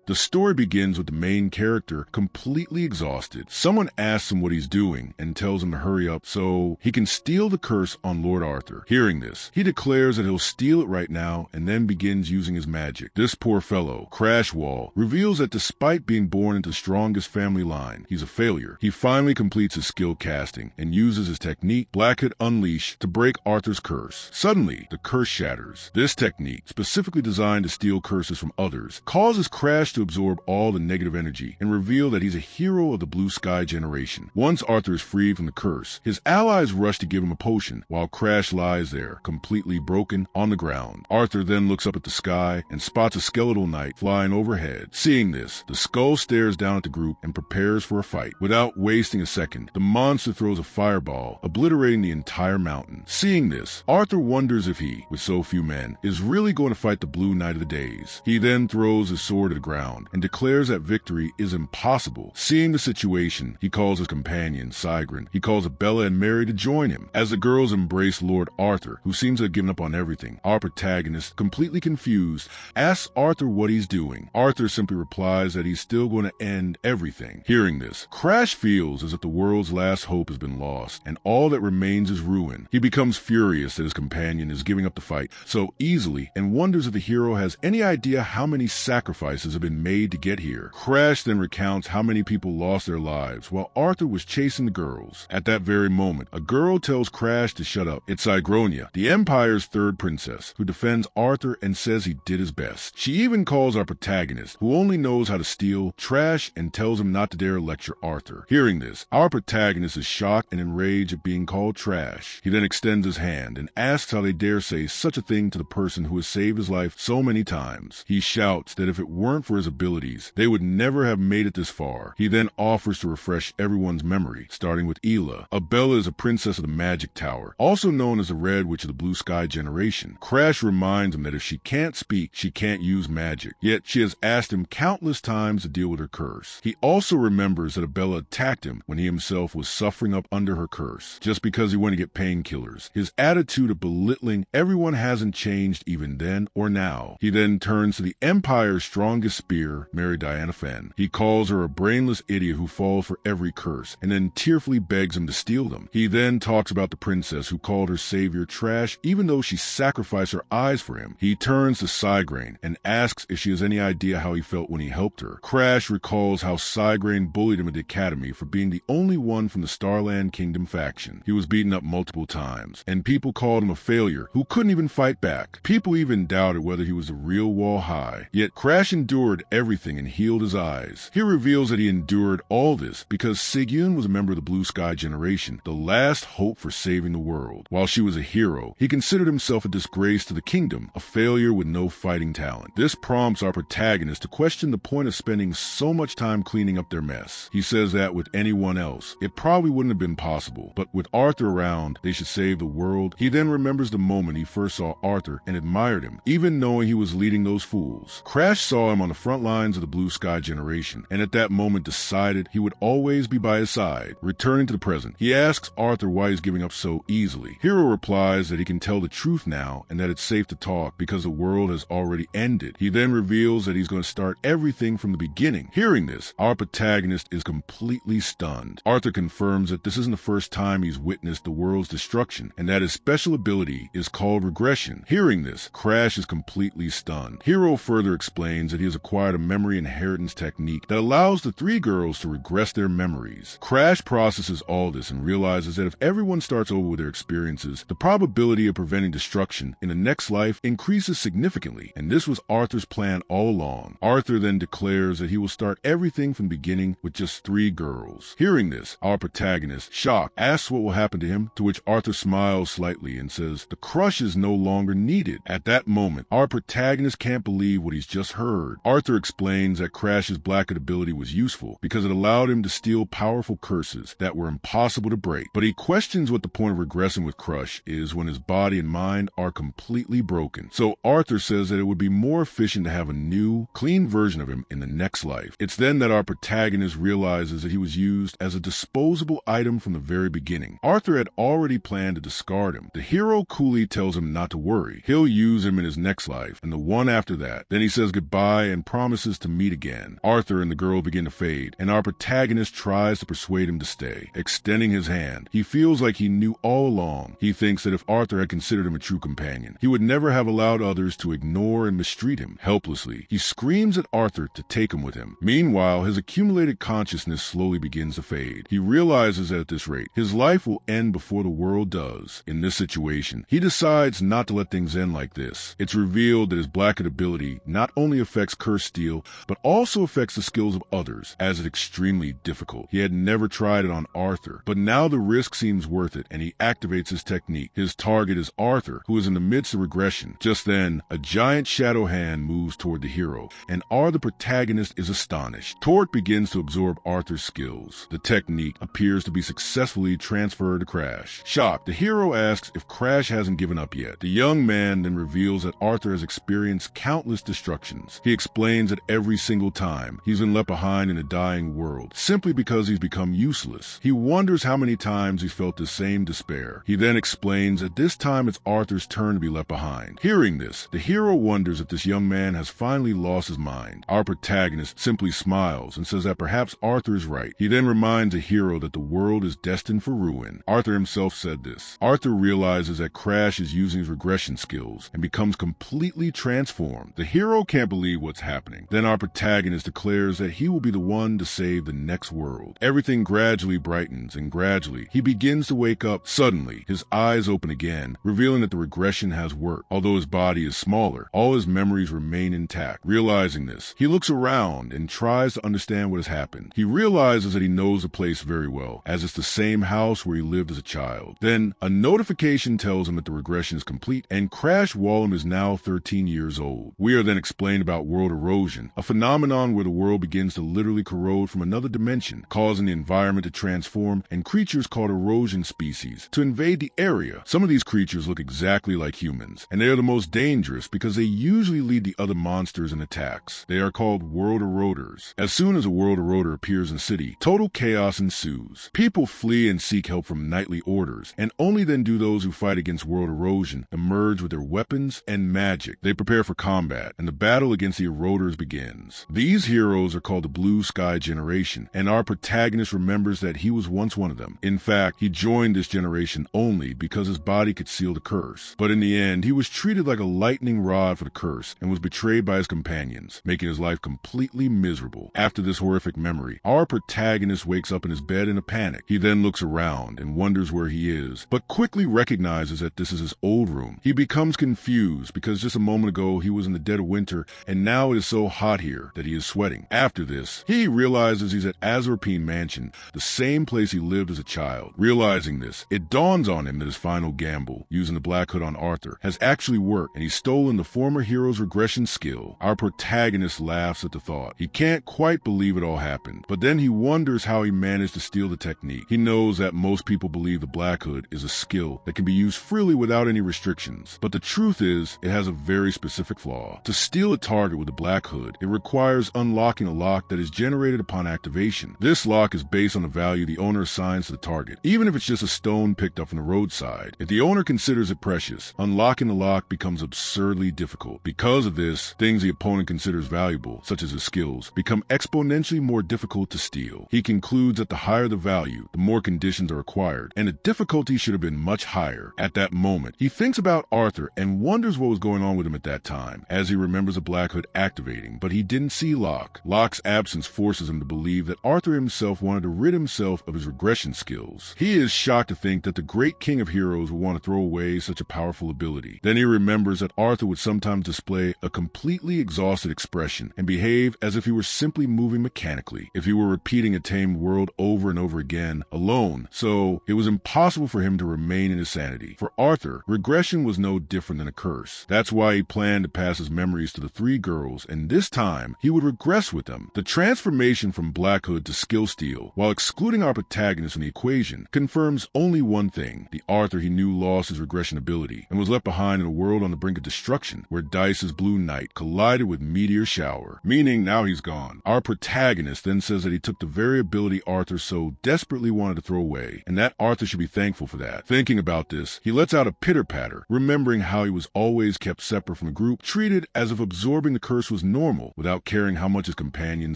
The story begins with the main character completely exhausted. Someone asks him what he's doing and tells him to hurry up so he can steal the curse on Lord Arthur. Hearing this, he declares that he'll steal it right now and then begins using his magic. This poor fellow, Crashwall, reveals that despite being born into the strongest family line, he's a failure. He finally completes his skill casting and uses his technique, Blackhood Unleash, to break Arthur's curse. Suddenly, the curse shatters. This technique, specifically designed to steal curses from others, causes Crash to absorb all the negative energy and reveal that he's a hero of the Blue Sky generation. Once Arthur is freed from the curse, his allies rush to give him a potion while Crash lies there, completely broken, on the ground. Arthur then looks up at the sky and spots a skeletal knight flying overhead. Seeing this, the skull stares down at the group and prepares for a fight. Without wasting a second, the monster throws a fireball, obliterating the entire mountain. Seeing this, Arthur wonders if he, with so few men, is really going to fight the Blue Knight of the Days. He then throws his sword to the ground and declares that victory is impossible. Seeing the situation, he calls his companion, Sigrid. He calls Abella and Mary to join him. As the girls embrace Lord Arthur, who seems to have given up on everything, our protagonist, completely confused, asks Arthur what he's doing. Arthur simply replies that he's still going to end everything. Hearing this, Crash feels as if the world's last hope has been lost, and all that remains is ruin. He becomes furious that his companion is giving up the fight so easily and wonders if the hero has any idea how many sacrifices have been made to get here. Crash then recounts how many people lost their lives while Arthur was chasing the girls. At that very moment, a girl tells Crash to shut up. It's Sigronia, the Empire's third princess, who defends Arthur and says he did his best. She even calls our protagonist, who only knows how to steal, trash, and tells him not to dare lecture Arthur. Hearing this, our protagonist is shocked and enraged at being called trash. He then extends his hand and asks how they dare say such a thing to the person who has saved his life so many times. He shouts that if it weren't for his abilities, they would never have made it this far. He then offers to refresh everyone's memory, starting with Ela. Abella is a princess of the Magic Tower, also known as the Red Witch of the Blue Sky generation. Crash reminds him that if she can't speak, she can't use magic. Yet she has asked him countless times to deal with her curse. He also remembers that Abella attacked him when he himself was suffering up under her curse, just because he went to get painkillers. His attitude of belittling everyone hasn't changed even then or now. He then turns to the Empire's strongest spear, Mary Diana Fenn. He calls her a brainless idiot who falls for every curse, and then tearfully begs him to steal them. He then talks about the princess who called her savior trash even though she sacrificed her eyes for him. He turns to Sigrain and asks if she has any idea how he felt when he helped her. Crash recalls how Sigrain bullied him at the academy for being the only one from the Starland Kingdom faction. He was beaten up multiple times, and people called him a failure who couldn't even fight back. People even doubted whether he was the real Wall High. Yet Crash endured everything and healed his eyes. He reveals that he endured all this because Sigyun was a member of the Blue Sky generation, the last hope for saving the world. While she was a hero, he considered himself a disgrace to the kingdom, a failure with no fighting talent. This prompts our protagonist to question the point of spending so much time cleaning up their mess. He says that with anyone else, it probably wouldn't have been possible, but with Arthur around, they should save the world. He then remembers the moment he first saw Arthur and admired him, even knowing he was leading those fools. Crash saw him on the front lines of the Blue Sky generation, and at that moment decided he would always be by his side. Returning to the present, he asks Arthur why he's giving up so easily. Hero replies that he can tell the truth now and that it's safe to talk because the world has already ended. He then reveals that he's going to start everything from the beginning. Hearing this, our protagonist is completely stunned. Arthur confirms that this isn't the first time he's witnessed the world's destruction and that his special ability is called regression. Hearing this, Crash is completely stunned. Hero further explains that he has acquired a memory inheritance technique that allows the three girls to regress their memories. Crash processes all this and realizes that if everyone starts over with their experiences, the probability of preventing destruction in the next life increases significantly, and this was Arthur's plan all along. Arthur then declares that he will start everything from the beginning with just three girls. Hearing this, our protagonist, shocked, asks what will happen to him, to which Arthur smiles slightly and says the crush is no longer needed. At that moment, our protagonist can't believe what he's just heard. Arthur explains that Crash's Blackhood ability was useful because it allowed him to steal powerful curses that were impossible to break, but he questions what the point of regressing with Crush is when his body and mind are completely broken. So Arthur says that it would be more efficient to have a new, clean version of him in the next life. It's then that our protagonist realizes that he was used as a disposable item from the very beginning. Arthur had already planned to discard him. The hero coolly tells him not to worry. He'll use him in his next life and the one after that. Then he says goodbye and promises to meet again. Arthur and the girl begin to fade, and our protagonist tries to persuade him to stay. Extending his hand, he feels like he knew all along. He thinks that if Arthur had considered him a true companion, he would never have allowed others to ignore and mistreat him. Helplessly, he screams at Arthur to take him with him. Meanwhile, his accumulated consciousness slowly begins to fade. He realizes that at this rate, his life will end before the world does. In this situation, he decides not to let things end like this. It's revealed that his Blackhood ability not only affects curse steel, but also affects the skills of others, as it's extremely difficult. He had never tried it on Arthur, but now the risk seems worth it, and he activates his technique. His target is Arthur, who is in the midst of regression. Just then, a giant shadow hand moves toward the hero, and the protagonist is astonished. Torque begins to absorb Arthur's skills. The technique appears to be successfully transferred to Crash. Shocked, the hero asks if Crash hasn't given up yet. The young man then reveals that Arthur has experienced countless destructions. He explains that every single time he's been left behind in a dying world, simply because he's become useless. He wonders how many times he's felt the same despair. He then explains that this time it's Arthur's turn to be left behind. Hearing this, the hero wonders if this young man has finally lost his mind. Our protagonist simply smiles and says that perhaps Arthur is right. He then reminds the hero that the world is destined for ruin. Arthur himself said this. Arthur realizes that Crash is using his regression skills and becomes completely transformed. The hero can't believe what's happening. Then our protagonist declares that he will be the one to save the next world. Everything gradually brightens, and gradually he begins to wake up. Suddenly, his eyes open again, revealing that the regression has worked. Although his body is smaller, all his memories remain intact. Realizing this, he looks around and tries to understand what has happened. He realizes that he knows the place very well, as it's the same house where he lived as a child. Then, a notification tells him that the regression is complete, and Crash Wallum is now 13 years old. We are then explained about world erosion, a phenomenon where the world begins to literally corrode from another dimension, causing the environment to transform and creatures called erosion species to invade the area. Some of these creatures look exactly like humans, and they are the most dangerous because they usually lead the other monsters in attacks. They are called world eroders. As soon as a world eroder appears in the city, total chaos ensues. People flee and seek help from knightly orders, and only then do those who fight against world erosion emerge with their weapons and magic. They prepare for combat, and the battle against the eroders begins. These heroes are called the Blue Sky Generation, and our protagonist remembers that he was once one of them. In fact, he joined this generation only because his body could seal the curse. But in the end, he was treated like a lightning rod for the curse and was betrayed by his companions, making his life completely miserable. After this horrific memory, our protagonist wakes up in his bed in a panic. He then looks around and wonders where he is, but quickly recognizes that this is his old room. He becomes confused because just a moment ago he was in the dead of winter, and now it is so hot here that he is sweating. After this, he realizes he's at Azurpine Mansion, the same place he lived as a child. Realizing this, it dawns on him that his final gamble, using the Blackhood on Arthur, has actually worked, and he's stolen the former hero's regression skill. Our protagonist laughs at the thought. He can't quite believe it all happened, but then he wonders how he managed to steal the technique. He knows that most people believe the Blackhood is a skill that can be used freely without any restrictions, but the truth is, it has a very specific flaw. To steal a target with the Blackhood, it requires unlocking a lock that is generated upon activation. This lock is based on the value the owner assigns to the target, even if it's just a stone picked up from the roadside. If the owner considers it precious, unlocking the lock becomes absurdly difficult. Because of this, things the opponent considers valuable, such as his skills, become exponentially more difficult to steal. He concludes that the higher the value, the more conditions are required, and the difficulty should have been much higher. At that moment, he thinks about Arthur and wonders what was going on with him at that time, as he remembers the Blackhood activating, but he didn't see Locke. Locke's absence forces him to believe that Arthur himself wanted to rid himself of his regression skills. He is shocked to think that the great king of heroes would want to throw away such a powerful ability. Then he remembers that Arthur would sometimes display a completely exhausted expression and behave as if he were simply moving mechanically, if he were repeating a tamed world over and over again, alone, so it was impossible for him to remain in his sanity. For Arthur, regression was no different than a curse. That's why he planned to pass his memories to the three girls, and this time, he would regress with them. The transformation from Blackhood to Skill Steal, while excluding our protagonist from the equation, confirms only one thing. The Arthur he knew lost his regression ability, and was left behind in a world on the brink of destruction, where Dice's Blue Knight collided with Meteor Shower, meaning now he's gone. Our protagonist then says that he took the very ability Arthur so desperately wanted to throw away, and that Arthur should be thankful for that. Thinking about this, he lets out a pitter-patter, remembering how he was always kept separate from the group, treated as if absorbing the curse was was normal without caring how much his companion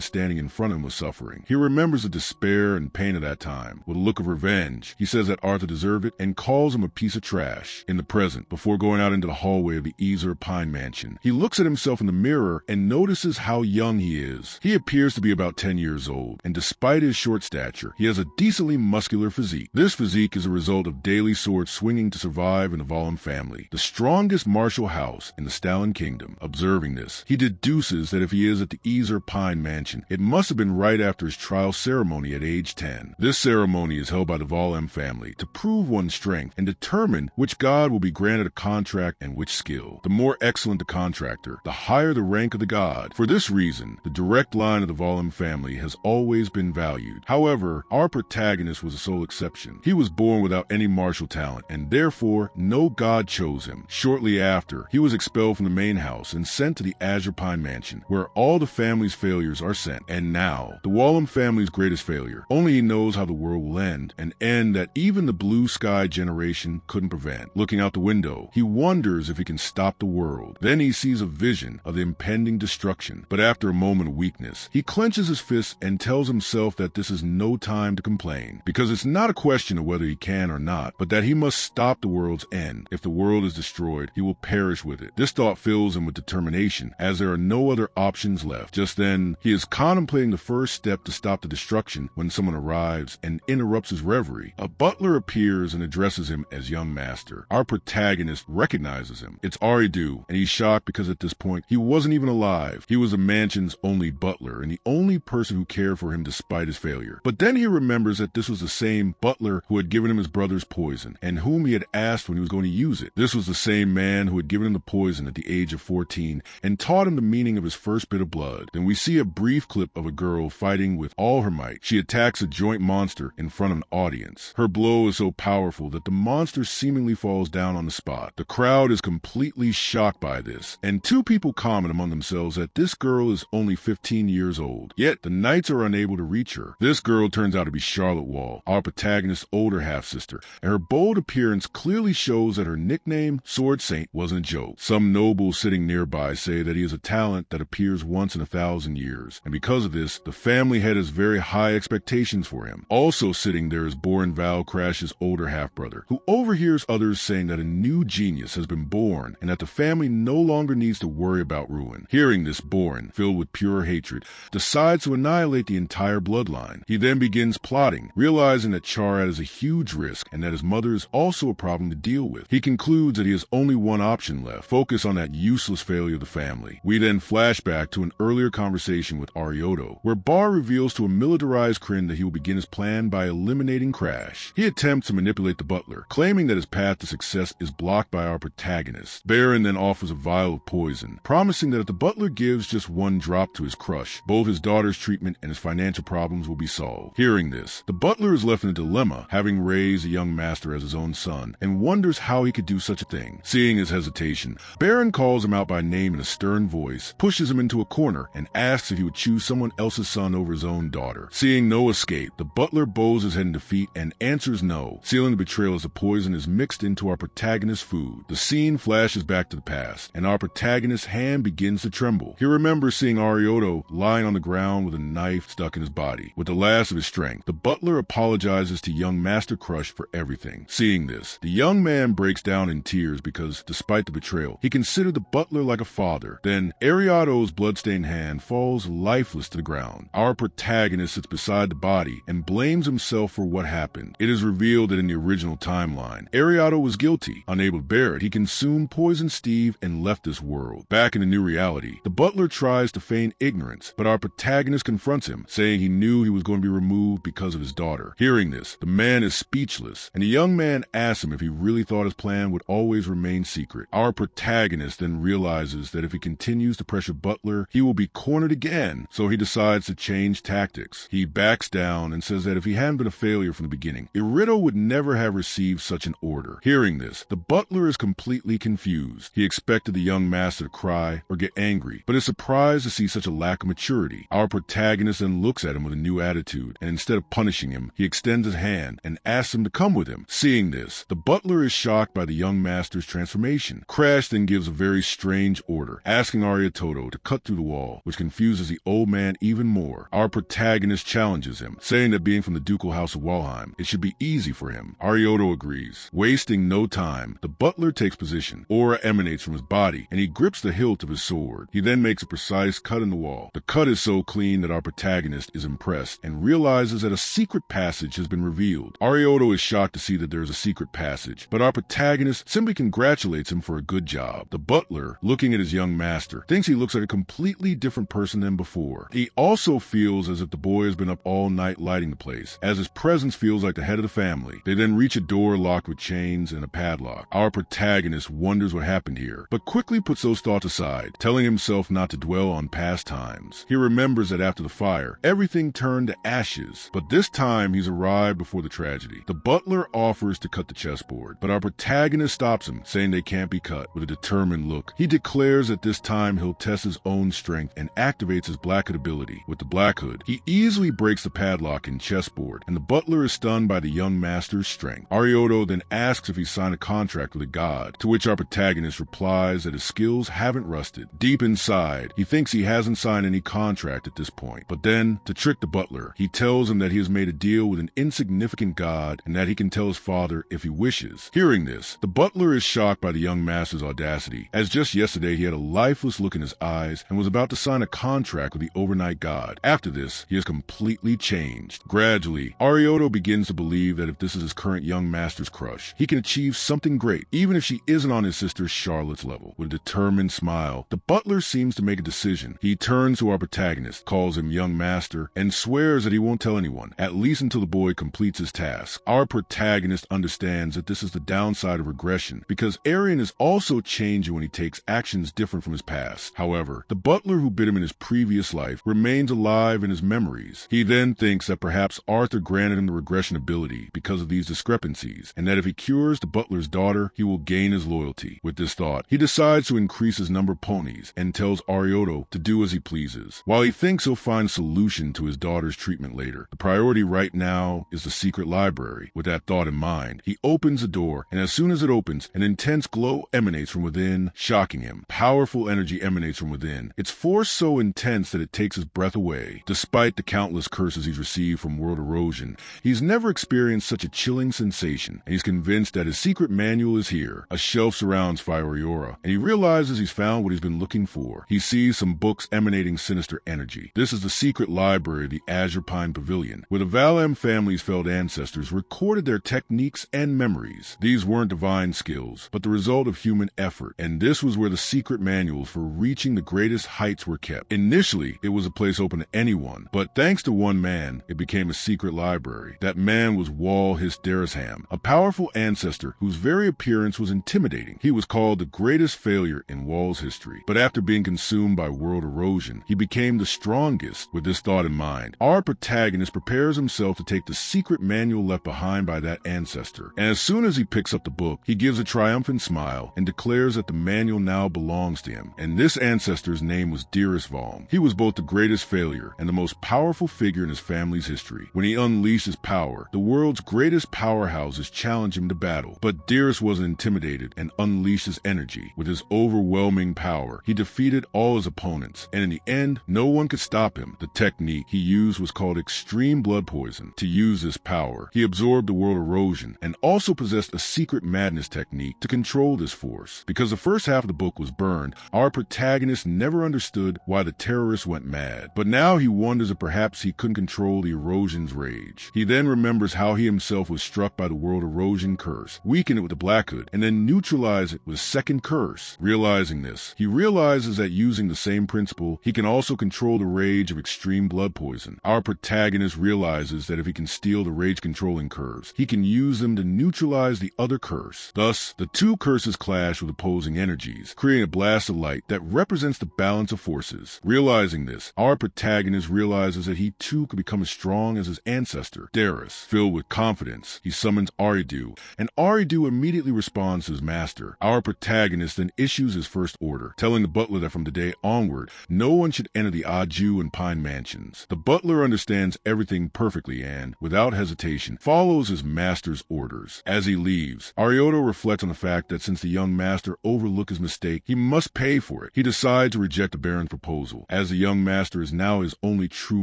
standing in front of him was suffering. He remembers the despair and pain of that time. With a look of revenge, he says that Arthur deserved it and calls him a piece of trash. In the present, before going out into the hallway of the Easer Pine Mansion, he looks at himself in the mirror and notices how young he is. He appears to be about 10 years old, and despite his short stature, he has a decently muscular physique. This physique is a result of daily sword swinging to survive in the Vollum family, the strongest martial house in the Stalin Kingdom. Observing this, he deduces that if he is at the Easer Pine Mansion, it must have been right after his trial ceremony at age 10. This ceremony is held by the Vollum family to prove one's strength and determine which god will be granted a contract and which skill. The more excellent the contractor, the higher the rank of the god. For this reason, the direct line of the Vollum family has always been valued. However, our protagonist was a sole exception. He was born without any martial talent, and therefore no god chose him. Shortly after, he was expelled from the main house and sent to the Azure Pine Mansion, where all the family's failures are sent. And now, the Vollum family's greatest failure. Only he knows how the world will end, an end that even the blue sky generation couldn't prevent. Looking out the window, he wonders if he can stop the world. Then he sees a vision of the impending destruction, but after a moment of weakness, he clenches his fists and tells himself that this is no time to complain, because it's not a question of whether he can or not, but that he must stop the world's end. If the world is destroyed, he will perish with it. This thought fills him with determination, as there are no other options left. Just then, he is contemplating the first step to stop the destruction when someone arrives and interrupts his reverie. A butler appears and addresses him as young master. Our protagonist recognizes him. It's Aridu, and he's shocked because at this point, he wasn't even alive. He was the mansion's only butler and the only person who cared for him despite his failure. But then he remembers that this was the same butler who had given him his brother's poison and whom he had asked when he was going to use it. This was the same man who had given him the poison at the age of 14 and taught him the meaning of his first bit of blood. Then we see a brief clip of a girl fighting with all her might. She attacks a joint monster in front of an audience. Her blow is so powerful that the monster seemingly falls down on the spot. The crowd is completely shocked by this, and two people comment among themselves that this girl is only 15 years old. Yet the knights are unable to reach her. This girl turns out to be Charlotte Wall, our protagonist's older half-sister, and her bold appearance clearly shows that her nickname, Sword Saint, wasn't a joke. Some nobles sitting nearby say that he is a talent that appears once in 1,000 years, and because of this, the family head has very high expectations for him. Also sitting there is Borin Valkrash's older half-brother, who overhears others saying that a new genius has been born and that the family no longer needs to worry about ruin. Hearing this, Borin, filled with pure hatred, decides to annihilate the entire bloodline. He then begins plotting, realizing that Charad is a huge risk and that his mother is also a problem to deal with. He concludes that he has only one option left: focus on that useless failure of the family. We then flash back to an earlier conversation with Arioto, where Bar reveals to a militarized Kryn that he will begin his plan by eliminating Crash. He attempts to manipulate the butler, claiming that his path to success is blocked by our protagonist. Baron then offers a vial of poison, promising that if the butler gives just one drop to his crush, both his daughter's treatment and his financial problems will be solved. Hearing this, the butler is left in a dilemma, having raised a young master as his own son, and wonders how he could do such a thing. Seeing his hesitation, Baron calls him out by name in a stern voice, pushes him into a corner, and asks if he would choose someone else's son over his own daughter. Seeing no escape, the butler bows his head in defeat and answers no, sealing the betrayal as the poison is mixed into our protagonist's food. The scene flashes back to the past, and our protagonist's hand begins to tremble. He remembers seeing Arioto lying on the ground with a knife stuck in his body. With the last of his strength, the butler apologizes to young Master Crush for everything. Seeing this, the young man breaks down in tears because, despite the betrayal, he considered the butler like a father. Then, Ariato's bloodstained hand falls lifeless to the ground. Our protagonist sits beside the body and blames himself for what happened. It is revealed that in the original timeline, Ariato was guilty. Unable to bear it, he consumed Poison Steve and left this world. Back in the new reality, the butler tries to feign ignorance, but our protagonist confronts him, saying he knew he was going to be removed because of his daughter. Hearing this, the man is speechless, and the young man asks him if he really thought his plan would always remain secret. Our protagonist then realizes that if he continues to pressure Butler, he will be cornered again, so he decides to change tactics. He backs down and says that if he hadn't been a failure from the beginning, Irito would never have received such an order. Hearing this, the butler is completely confused. He expected the young master to cry or get angry, but is surprised to see such a lack of maturity. Our protagonist then looks at him with a new attitude, and instead of punishing him, he extends his hand and asks him to come with him. Seeing this, the butler is shocked by the young master's transformation. Crash then gives a very strange order, asking Arya to Arioto to cut through the wall, which confuses the old man even more. Our protagonist challenges him, saying that being from the ducal house of Walheim, it should be easy for him. Arioto agrees. Wasting no time, the butler takes position. Aura emanates from his body, and he grips the hilt of his sword. He then makes a precise cut in the wall. The cut is so clean that our protagonist is impressed and realizes that a secret passage has been revealed. Arioto is shocked to see that there is a secret passage, but our protagonist simply congratulates him for a good job. The butler, looking at his young master, thinks he looks like a completely different person than before. He also feels as if the boy has been up all night lighting the place, as his presence feels like the head of the family. They then reach a door locked with chains and a padlock. Our protagonist wonders what happened here, but quickly puts those thoughts aside, telling himself not to dwell on past times. He remembers that after the fire, everything turned to ashes, but this time he's arrived before the tragedy. The butler offers to cut the chessboard, but our protagonist stops him, saying they can't be cut. With a determined look, he declares that this time he'll test his own strength and activates his Black Hood ability. With the Black Hood, he easily breaks the padlock and chessboard, and the butler is stunned by the young master's strength. Arioto then asks if he signed a contract with a god, to which our protagonist replies that his skills haven't rusted. Deep inside, he thinks he hasn't signed any contract at this point, but then, to trick the butler, he tells him that he has made a deal with an insignificant god and that he can tell his father if he wishes. Hearing this, the butler is shocked by the young master's audacity, as just yesterday he had a lifeless look in his eyes and was about to sign a contract with the overnight god. After this, he has completely changed. Gradually, Arioto begins to believe that if this is his current young master's crush, he can achieve something great, even if she isn't on his sister Charlotte's level. With a determined smile, the butler seems to make a decision. He turns to our protagonist, calls him young master, and swears that he won't tell anyone, at least until the boy completes his task. Our protagonist understands that this is the downside of regression, because Arian is also changing when he takes actions different from his past. However, the butler who bit him in his previous life remains alive in his memories. He then thinks that perhaps Arthur granted him the regression ability because of these discrepancies, and that if he cures the butler's daughter, he will gain his loyalty. With this thought, he decides to increase his number of ponies and tells Arioto to do as he pleases. While he thinks he'll find a solution to his daughter's treatment later, the priority right now is the secret library. With that thought in mind, he opens the door, and as soon as it opens, an intense glow emanates from within, shocking him. Powerful energy emanates from within, its force so intense that it takes his breath away. Despite the countless curses he's received from world erosion, he's never experienced such a chilling sensation, and he's convinced that his secret manual is here. A shelf surrounds Fioreora, and he realizes he's found what he's been looking for. He sees some books emanating sinister energy. This is the secret library of the Azure Pine Pavilion, where the Valem family's felled ancestors recorded their techniques and memories. These weren't divine skills, but the result of human effort, and this was where the secret manuals for reaching the greatest heights were kept. Initially, it was a place open to anyone, but thanks to one man, it became a secret library. That man was Wal Hisderisham, a powerful ancestor whose very appearance was intimidating. He was called the greatest failure in Wal's history, but after being consumed by world erosion, he became the strongest. With this thought in mind, our protagonist prepares himself to take the secret manual left behind by that ancestor, and as soon as he picks up the book, he gives a triumphant smile and declares that the manual now belongs to him. And this ancestor's name was Dearest-Valm. He was both the greatest failure and the most powerful figure in his family's history. When he unleashed his power, the world's greatest powerhouses challenged him to battle, but Dearest wasn't intimidated and unleashed his energy. With his overwhelming power, he defeated all his opponents, and in the end, no one could stop him. The technique he used was called extreme blood poison. To use this power, he absorbed the world erosion and also possessed a secret madness technique to control this force. Because the first half of the book was burned, our protagonist never understood why the terrorists went mad, but now he wonders if perhaps he couldn't control the erosion's rage. He then remembers how he himself was struck by the world erosion curse, weakened it with the Black Hood, and then neutralized it with a second curse. Realizing this, he realizes that using the same principle, he can also control the rage of extreme blood poison. Our protagonist realizes that if he can steal the rage-controlling curves, he can use them to neutralize the other curse. Thus, the two curses clash with opposing energies, creating a blast of light that represents the balance of forces. Realizing this, our protagonist realizes that he too could become as strong as his ancestor, Darius. Filled with confidence, he summons Aridu, and Aridu immediately responds to his master. Our protagonist then issues his first order, telling the butler that from today onward, no one should enter the Aju and Pine mansions. The butler understands everything perfectly and, without hesitation, follows his master's orders. As he leaves, Arioto reflects on the fact that since the young master overlooked his mistake, he must pay for it. He decides to reject the Baron's proposal, as the young master is now his only true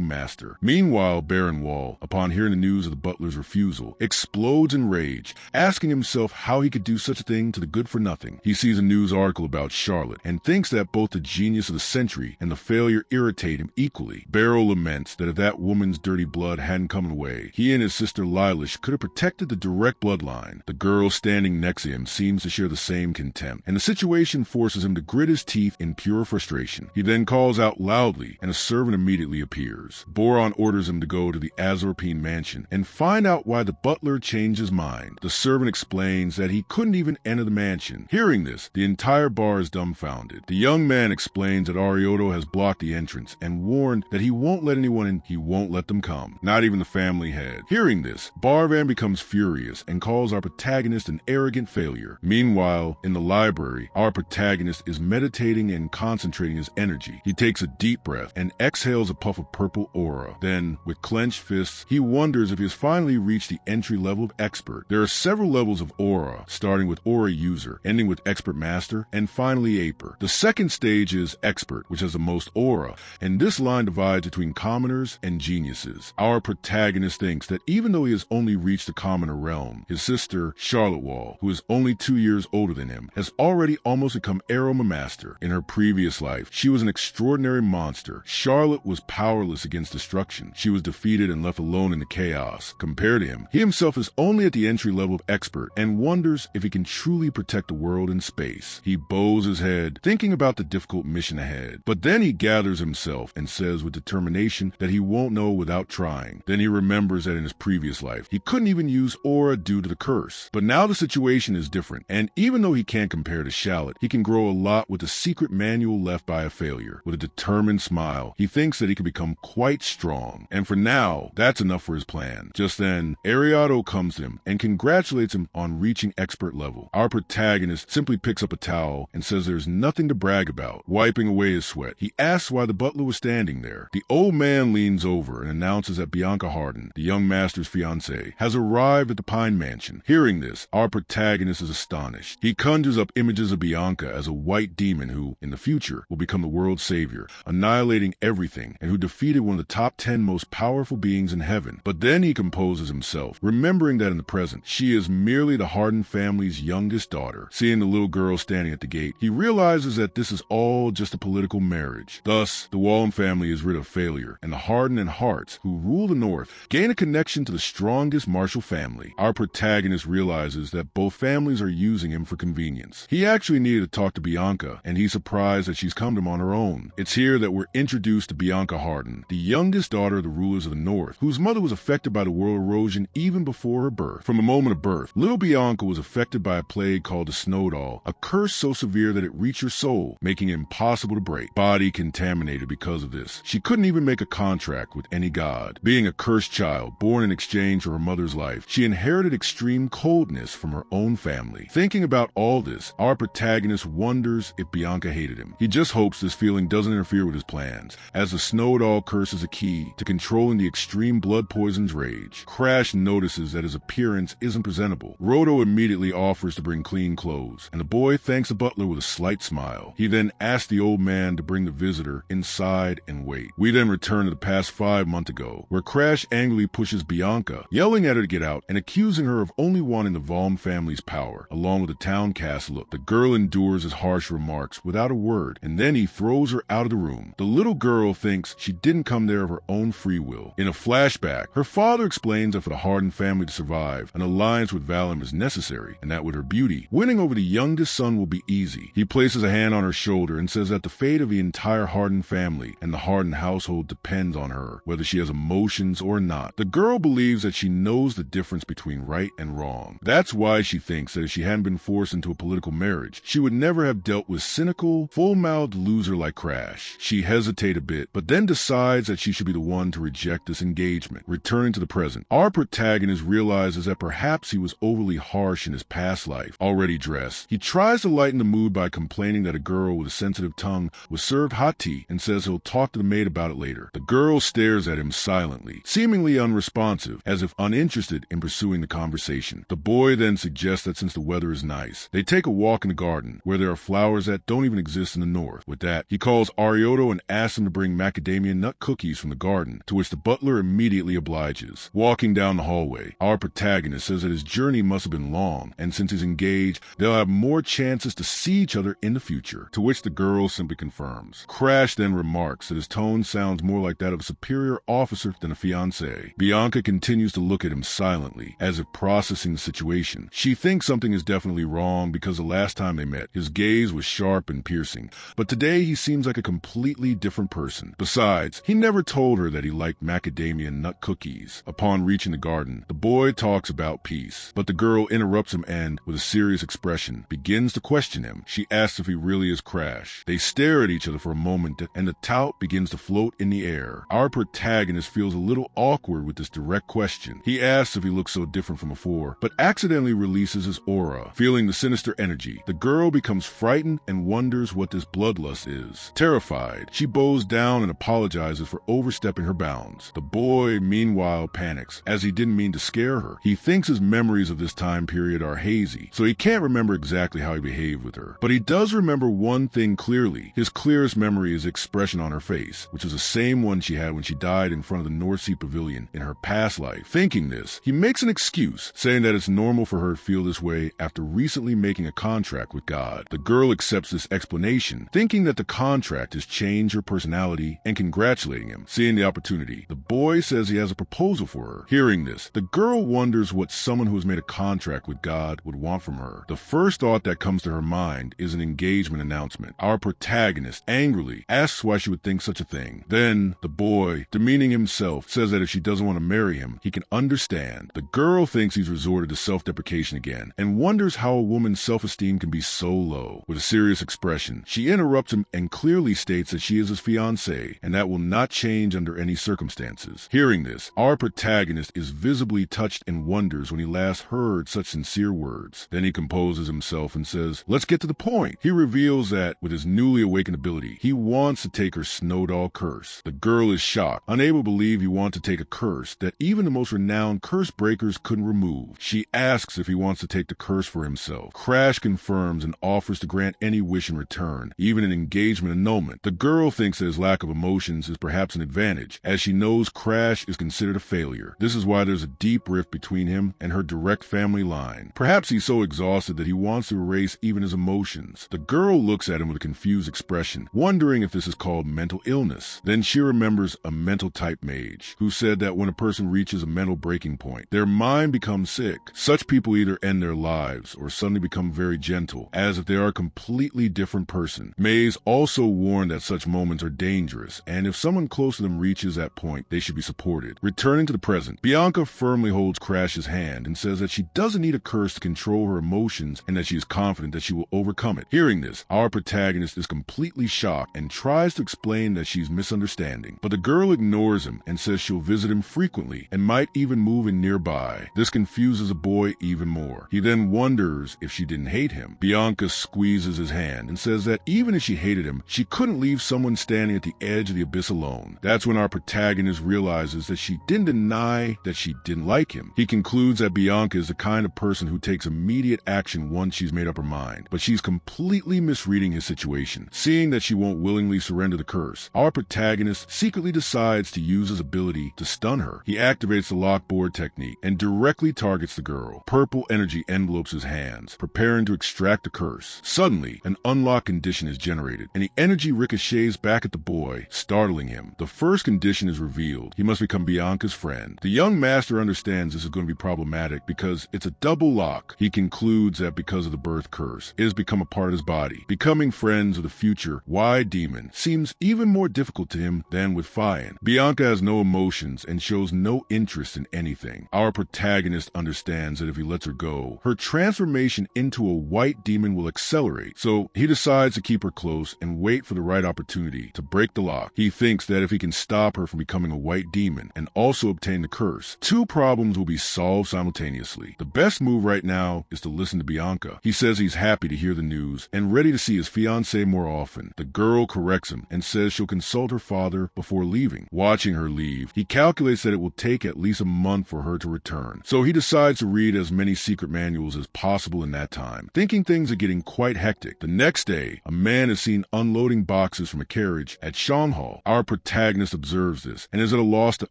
master. Meanwhile, Baron Wall, upon hearing the news of the butler's refusal, explodes in rage, asking himself how he could do such a thing to the good-for-nothing. He sees a news article about Charlotte and thinks that both the genius of the century and the failure irritate him equally. Barrow laments that if that woman's dirty blood hadn't come away, he and his sister Lilash could have protected the direct bloodline. The girl standing next to him seems to share the same contempt, and the situation forces him to grit his teeth in pure frustration. He then calls out loudly, and a servant immediately appears. Boron orders him to go to the Azorpine mansion and find out why the butler changed his mind. The servant explains that he couldn't even enter the mansion. Hearing this, the entire bar is dumbfounded. The young man explains that Arioto has blocked the entrance and warned that he won't let anyone in, he won't let them come, not even the family head. Hearing this, Barvan becomes furious and calls our protagonist an arrogant failure. Meanwhile, in the library, our protagonist is meditating and concentrating his energy. He takes a deep breath and exhales a puff of purple aura. Then, with clenched fists, he wonders if he has finally reached the entry level of expert. There are several levels of aura, starting with aura user, ending with expert master, and finally aper. The second stage is expert, which has the most aura, and this line divides between commoners and geniuses. Our protagonist thinks that even though he has only reached the commoner realm, his sister, Charlotte Wall, who is only 2 years older than him, has already almost become Aroma Master. In her previous life, she was an extraordinary monster. Charlotte was powerless against destruction. She was defeated and left alone in the chaos. Compared to him, he himself is only at the entry level of expert and wonders if he can truly protect the world in space. He bows his head, thinking about the difficult mission ahead. But then he gathers himself and says with determination that he won't know without trying. Then he remembers that in his previous life, he couldn't even use aura due to the curse. But now the situation is different, and even though he can't compare to Charlotte, he can grow a lot with the secret manual left by a failure. With a determined smile, he thinks that he can become quite strong. And for now, that's enough for his plan. Just then, Ariado comes to him and congratulates him on reaching expert level. Our protagonist simply picks up a towel and says there's nothing to brag about. Wiping away his sweat, he asks why the butler was standing there. The old man leans over and announces that Bianca Harden, the young master's fiancée, has arrived at the Pine Mansion. Hearing this, our protagonist is astonished. He conjures up images of Bianca as a white demon who, in the future, will become the world's savior, annihilating everything, and who defeated one of the top 10 most powerful beings in heaven. But then he composes himself, remembering that in the present, she is merely the Harden family's youngest daughter. Seeing the little girl standing at the gate, he realizes that this is all just a political marriage. Thus, the Wallen family is rid of failure, and the Harden and Harts, who rule the North, gain a connection to the strongest Marshall family. Our protagonist realizes that both families are using him for convenience. He actually needed to talk to Bianca, and he's surprised that she's come to him on her own. It's here that we're introduced to Bianca Harden, the youngest daughter of the rulers of the North, whose mother was affected by the world erosion even before her birth. From the moment of birth, little Bianca was affected by a plague called the Snowdall, a curse so severe that it reached her soul, making it impossible to break. Body contaminated because of this. She couldn't even make a contract with any god. Being a cursed child, born in exchange for her mother's life, she inherited extreme coldness from her own family. Thinking about all this, our protagonist wonders if Bianca hated him. He just hopes this feeling doesn't interfere with his plans, as the Snowdall curse is a key to controlling the extreme blood poison's rage. Crash notices that his appearance isn't presentable. Roto immediately offers to bring clean clothes, and the boy thanks the butler with a slight smile. He then asks the old man to bring the visitor inside and wait. We then return to the past 5 months ago, where Crash angrily pushes Bianca, yelling at her to get out and accusing her of only wanting the Valm family's power, along with the town castle. The girl endures his harsh remarks without a word, and then he throws her out of the room. The little girl thinks she didn't come there of her own free will. In a flashback, her father explains that for the Harden family to survive, an alliance with Valem is necessary, and that with her beauty, winning over the youngest son will be easy. He places a hand on her shoulder and says that the fate of the entire Harden family and the Harden household depends on her, whether she has emotions or not. The girl believes that she knows the difference between right and wrong. That's why she thinks that if she hadn't been forced into a political marriage, she would never have dealt with cynical, full-mouthed loser like Crash. She hesitates a bit, but then decides that she should be the one to reject this engagement. Returning to the present, our protagonist realizes that perhaps he was overly harsh in his past life. Already dressed, he tries to lighten the mood by complaining that a girl with a sensitive tongue was served hot tea and says he'll talk to the maid about it later. The girl stares at him silently, seemingly unresponsive, as if uninterested in pursuing the conversation. The boy then suggests that since the weather is nice, they take a walk in the garden, where there are flowers that don't even exists in the north. With that, he calls Arioto and asks him to bring macadamia nut cookies from the garden, to which the butler immediately obliges. Walking down the hallway, our protagonist says that his journey must have been long, and since he's engaged, they'll have more chances to see each other in the future, to which the girl simply confirms. Crash then remarks that his tone sounds more like that of a superior officer than a fiancé. Bianca continues to look at him silently, as if processing the situation. She thinks something is definitely wrong because the last time they met, his gaze was sharp and piercing, but today he seems like a completely different person. Besides, he never told her that he liked macadamia nut cookies. Upon reaching the garden, the boy talks about peace, but the girl interrupts him and, with a serious expression, begins to question him. She asks if he really is Crash. They stare at each other for a moment, and the tout begins to float in the air. Our protagonist feels a little awkward with this direct question. He asks if he looks so different from before, but accidentally releases his aura. Feeling the sinister energy, the girl becomes frightened and wonders what this bloodlust is. Terrified, she bows down and apologizes for overstepping her bounds. The boy, meanwhile, panics, as he didn't mean to scare her. He thinks his memories of this time period are hazy, so he can't remember exactly how he behaved with her. But he does remember one thing clearly. His clearest memory is the expression on her face, which is the same one she had when she died in front of the North Sea Pavilion in her past life. Thinking this, he makes an excuse, saying that it's normal for her to feel this way after recently making a contract with God. The girl accepts this explanation, thinking that the contract has changed her personality and congratulating him. Seeing the opportunity, the boy says he has a proposal for her. Hearing this, the girl wonders what someone who has made a contract with God would want from her. The first thought that comes to her mind is an engagement announcement. Our protagonist angrily asks why she would think such a thing. Then, the boy, demeaning himself, says that if she doesn't want to marry him, he can understand. The girl thinks he's resorted to self-deprecation again, and wonders how a woman's self-esteem can be so low. With a serious expression, she interrupts him and clearly states that she is his fiancée, and that will not change under any circumstances. Hearing this, our protagonist is visibly touched and wonders when he last heard such sincere words. Then he composes himself and says, "Let's get to the point." He reveals that, with his newly awakened ability, he wants to take her Snowdoll curse. The girl is shocked, unable to believe he wants to take a curse that even the most renowned curse breakers couldn't remove. She asks if he wants to take the curse for himself. Crash confirms and offers to grant any wish in return, even an engagement annulment. The girl thinks that his lack of emotions is perhaps an advantage, as she knows Crash is considered a failure. This is why there's a deep rift between him and her direct family line. Perhaps he's so exhausted that he wants to erase even his emotions. The girl looks at him with a confused expression, wondering if this is called mental illness. Then she remembers a mental type mage, who said that when a person reaches a mental breaking point, their mind becomes sick. Such people either end their lives or suddenly become very gentle, as if they are a completely different person. Maze also warned that such moments are dangerous, and if someone close to them reaches that point, they should be supported. Returning to the present, Bianca firmly holds Crash's hand and says that she doesn't need a curse to control her emotions and that she is confident that she will overcome it. Hearing this, our protagonist is completely shocked and tries to explain that she's misunderstanding, but the girl ignores him and says she'll visit him frequently and might even move in nearby. This confuses the boy even more. He then wonders if she didn't hate him. Bianca squeezes his hand and says that even if she hated him, she couldn't leave someone standing at the edge of the abyss alone. That's when our protagonist realizes that she didn't deny that she didn't like him. He concludes that Bianca is the kind of person who takes immediate action once she's made up her mind, but she's completely misreading his situation. Seeing that she won't willingly surrender the curse, our protagonist secretly decides to use his ability to stun her. He activates the lockboard technique and directly targets the girl. Purple energy envelopes his hands, preparing to extract the curse. Suddenly, an unlock condition is generated, and the energy ricochets back at the boy, startling him. The first condition is revealed. He must become Bianca's friend. The young master understands this is going to be problematic because it's a double lock. He concludes that because of the birth curse, it has become a part of his body. Becoming friends with a future wide demon seems even more difficult to him than with Fian. Bianca has no emotions and shows no interest in anything. Our protagonist understands that if he lets her go, her transformation into a white demon will accelerate, so he decides to keep her close and wait for the right opportunity to break the lock. He thinks that if he can stop her from becoming a white demon and also obtain the curse, two problems will be solved simultaneously. The best move right now is to listen to Bianca. He says he's happy to hear the news and ready to see his fiancée more often. The girl corrects him and says she'll consult her father before leaving. Watching her leave, he calculates that it will take at least a month for her to return, so he decides to read as many secret manuals as possible in that time. Thinking things are getting quite hectic, the next day day, a man is seen unloading boxes from a carriage at Sean Hall. Our protagonist observes this and is at a loss to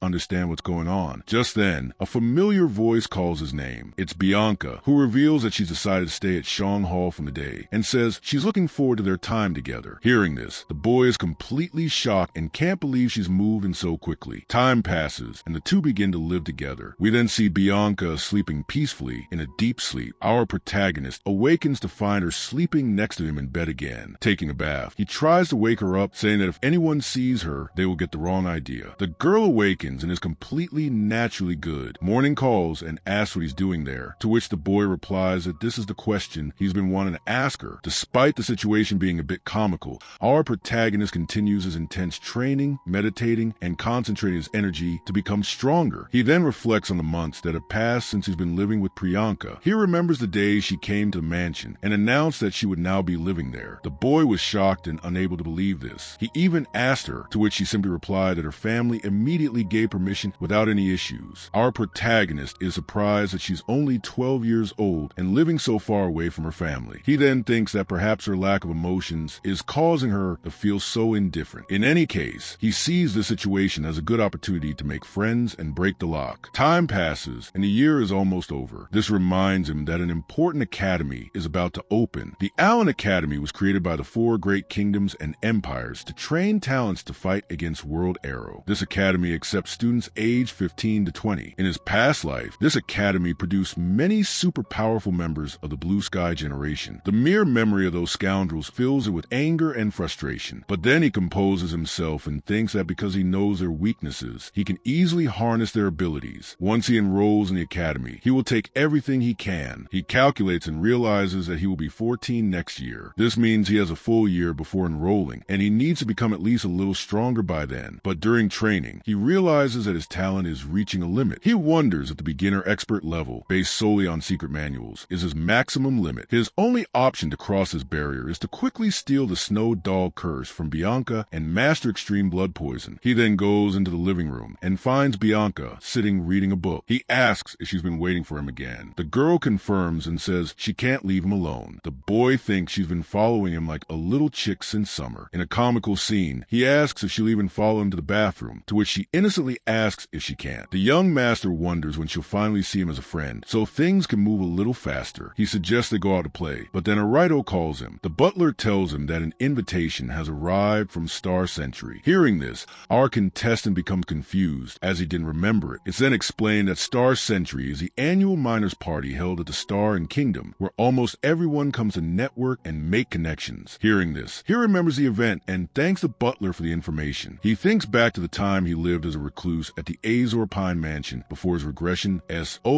understand what's going on. Just then, a familiar voice calls his name. It's Bianca, who reveals that she's decided to stay at Sean Hall for the day and says she's looking forward to their time together. Hearing this, the boy is completely shocked and can't believe she's moved in so quickly. Time passes and the two begin to live together. We then see Bianca sleeping peacefully in a deep sleep. Our protagonist awakens to find her sleeping next to him in bed again, taking a bath. He tries to wake her up, saying that if anyone sees her, they will get the wrong idea. The girl awakens and is completely naturally good. Morning calls and asks what he's doing there, to which the boy replies that this is the question he's been wanting to ask her. Despite the situation being a bit comical, our protagonist continues his intense training, meditating, and concentrating his energy to become stronger. He then reflects on the months that have passed since he's been living with Priyanka. He remembers the day she came to the mansion and announced that she would now be living there. The boy was shocked and unable to believe this. He even asked her, to which she simply replied that her family immediately gave permission without any issues. Our protagonist is surprised that she's only 12 years old and living so far away from her family. He then thinks that perhaps her lack of emotions is causing her to feel so indifferent. In any case, he sees the situation as a good opportunity to make friends and break the lock. Time passes and the year is almost over. This reminds him that an important academy is about to open. The Allen Academy was created by the four great kingdoms and empires to train talents to fight against World Arrow. This academy accepts students aged 15 to 20. In his past life, this academy produced many super powerful members of the Blue Sky generation. The mere memory of those scoundrels fills it with anger and frustration. But then he composes himself and thinks that because he knows their weaknesses, he can easily harness their abilities. Once he enrolls in the academy, he will take everything he can. He calculates and realizes that he will be 14 next year. This means he has a full year before enrolling, and he needs to become at least a little stronger by then. But during training, he realizes that his talent is reaching a limit. He wonders if the beginner expert level, based solely on secret manuals, is his maximum limit. His only option to cross this barrier is to quickly steal the Snow Doll curse from Bianca and master extreme blood poison. He then goes into the living room and finds Bianca sitting reading a book. He asks if she's been waiting for him again. The girl confirms and says she can't leave him alone. The boy thinks she's been following him like a little chick since summer. In a comical scene, he asks if she'll even follow him to the bathroom, to which she innocently asks if she can. The young master wonders when she'll finally see him as a friend, so things can move a little faster. He suggests they go out to play, but then a Rido calls him. The butler tells him that an invitation has arrived from Star Century. Hearing this, our contestant becomes confused as he didn't remember it. It's then explained that Star Century is the annual miners' party held at the Star and Kingdom, where almost everyone comes to network and make connections. Hearing this, he remembers the event and thanks the butler for the information. He thinks back to the time he lived as a recluse at the Azor Pine Mansion before his regression.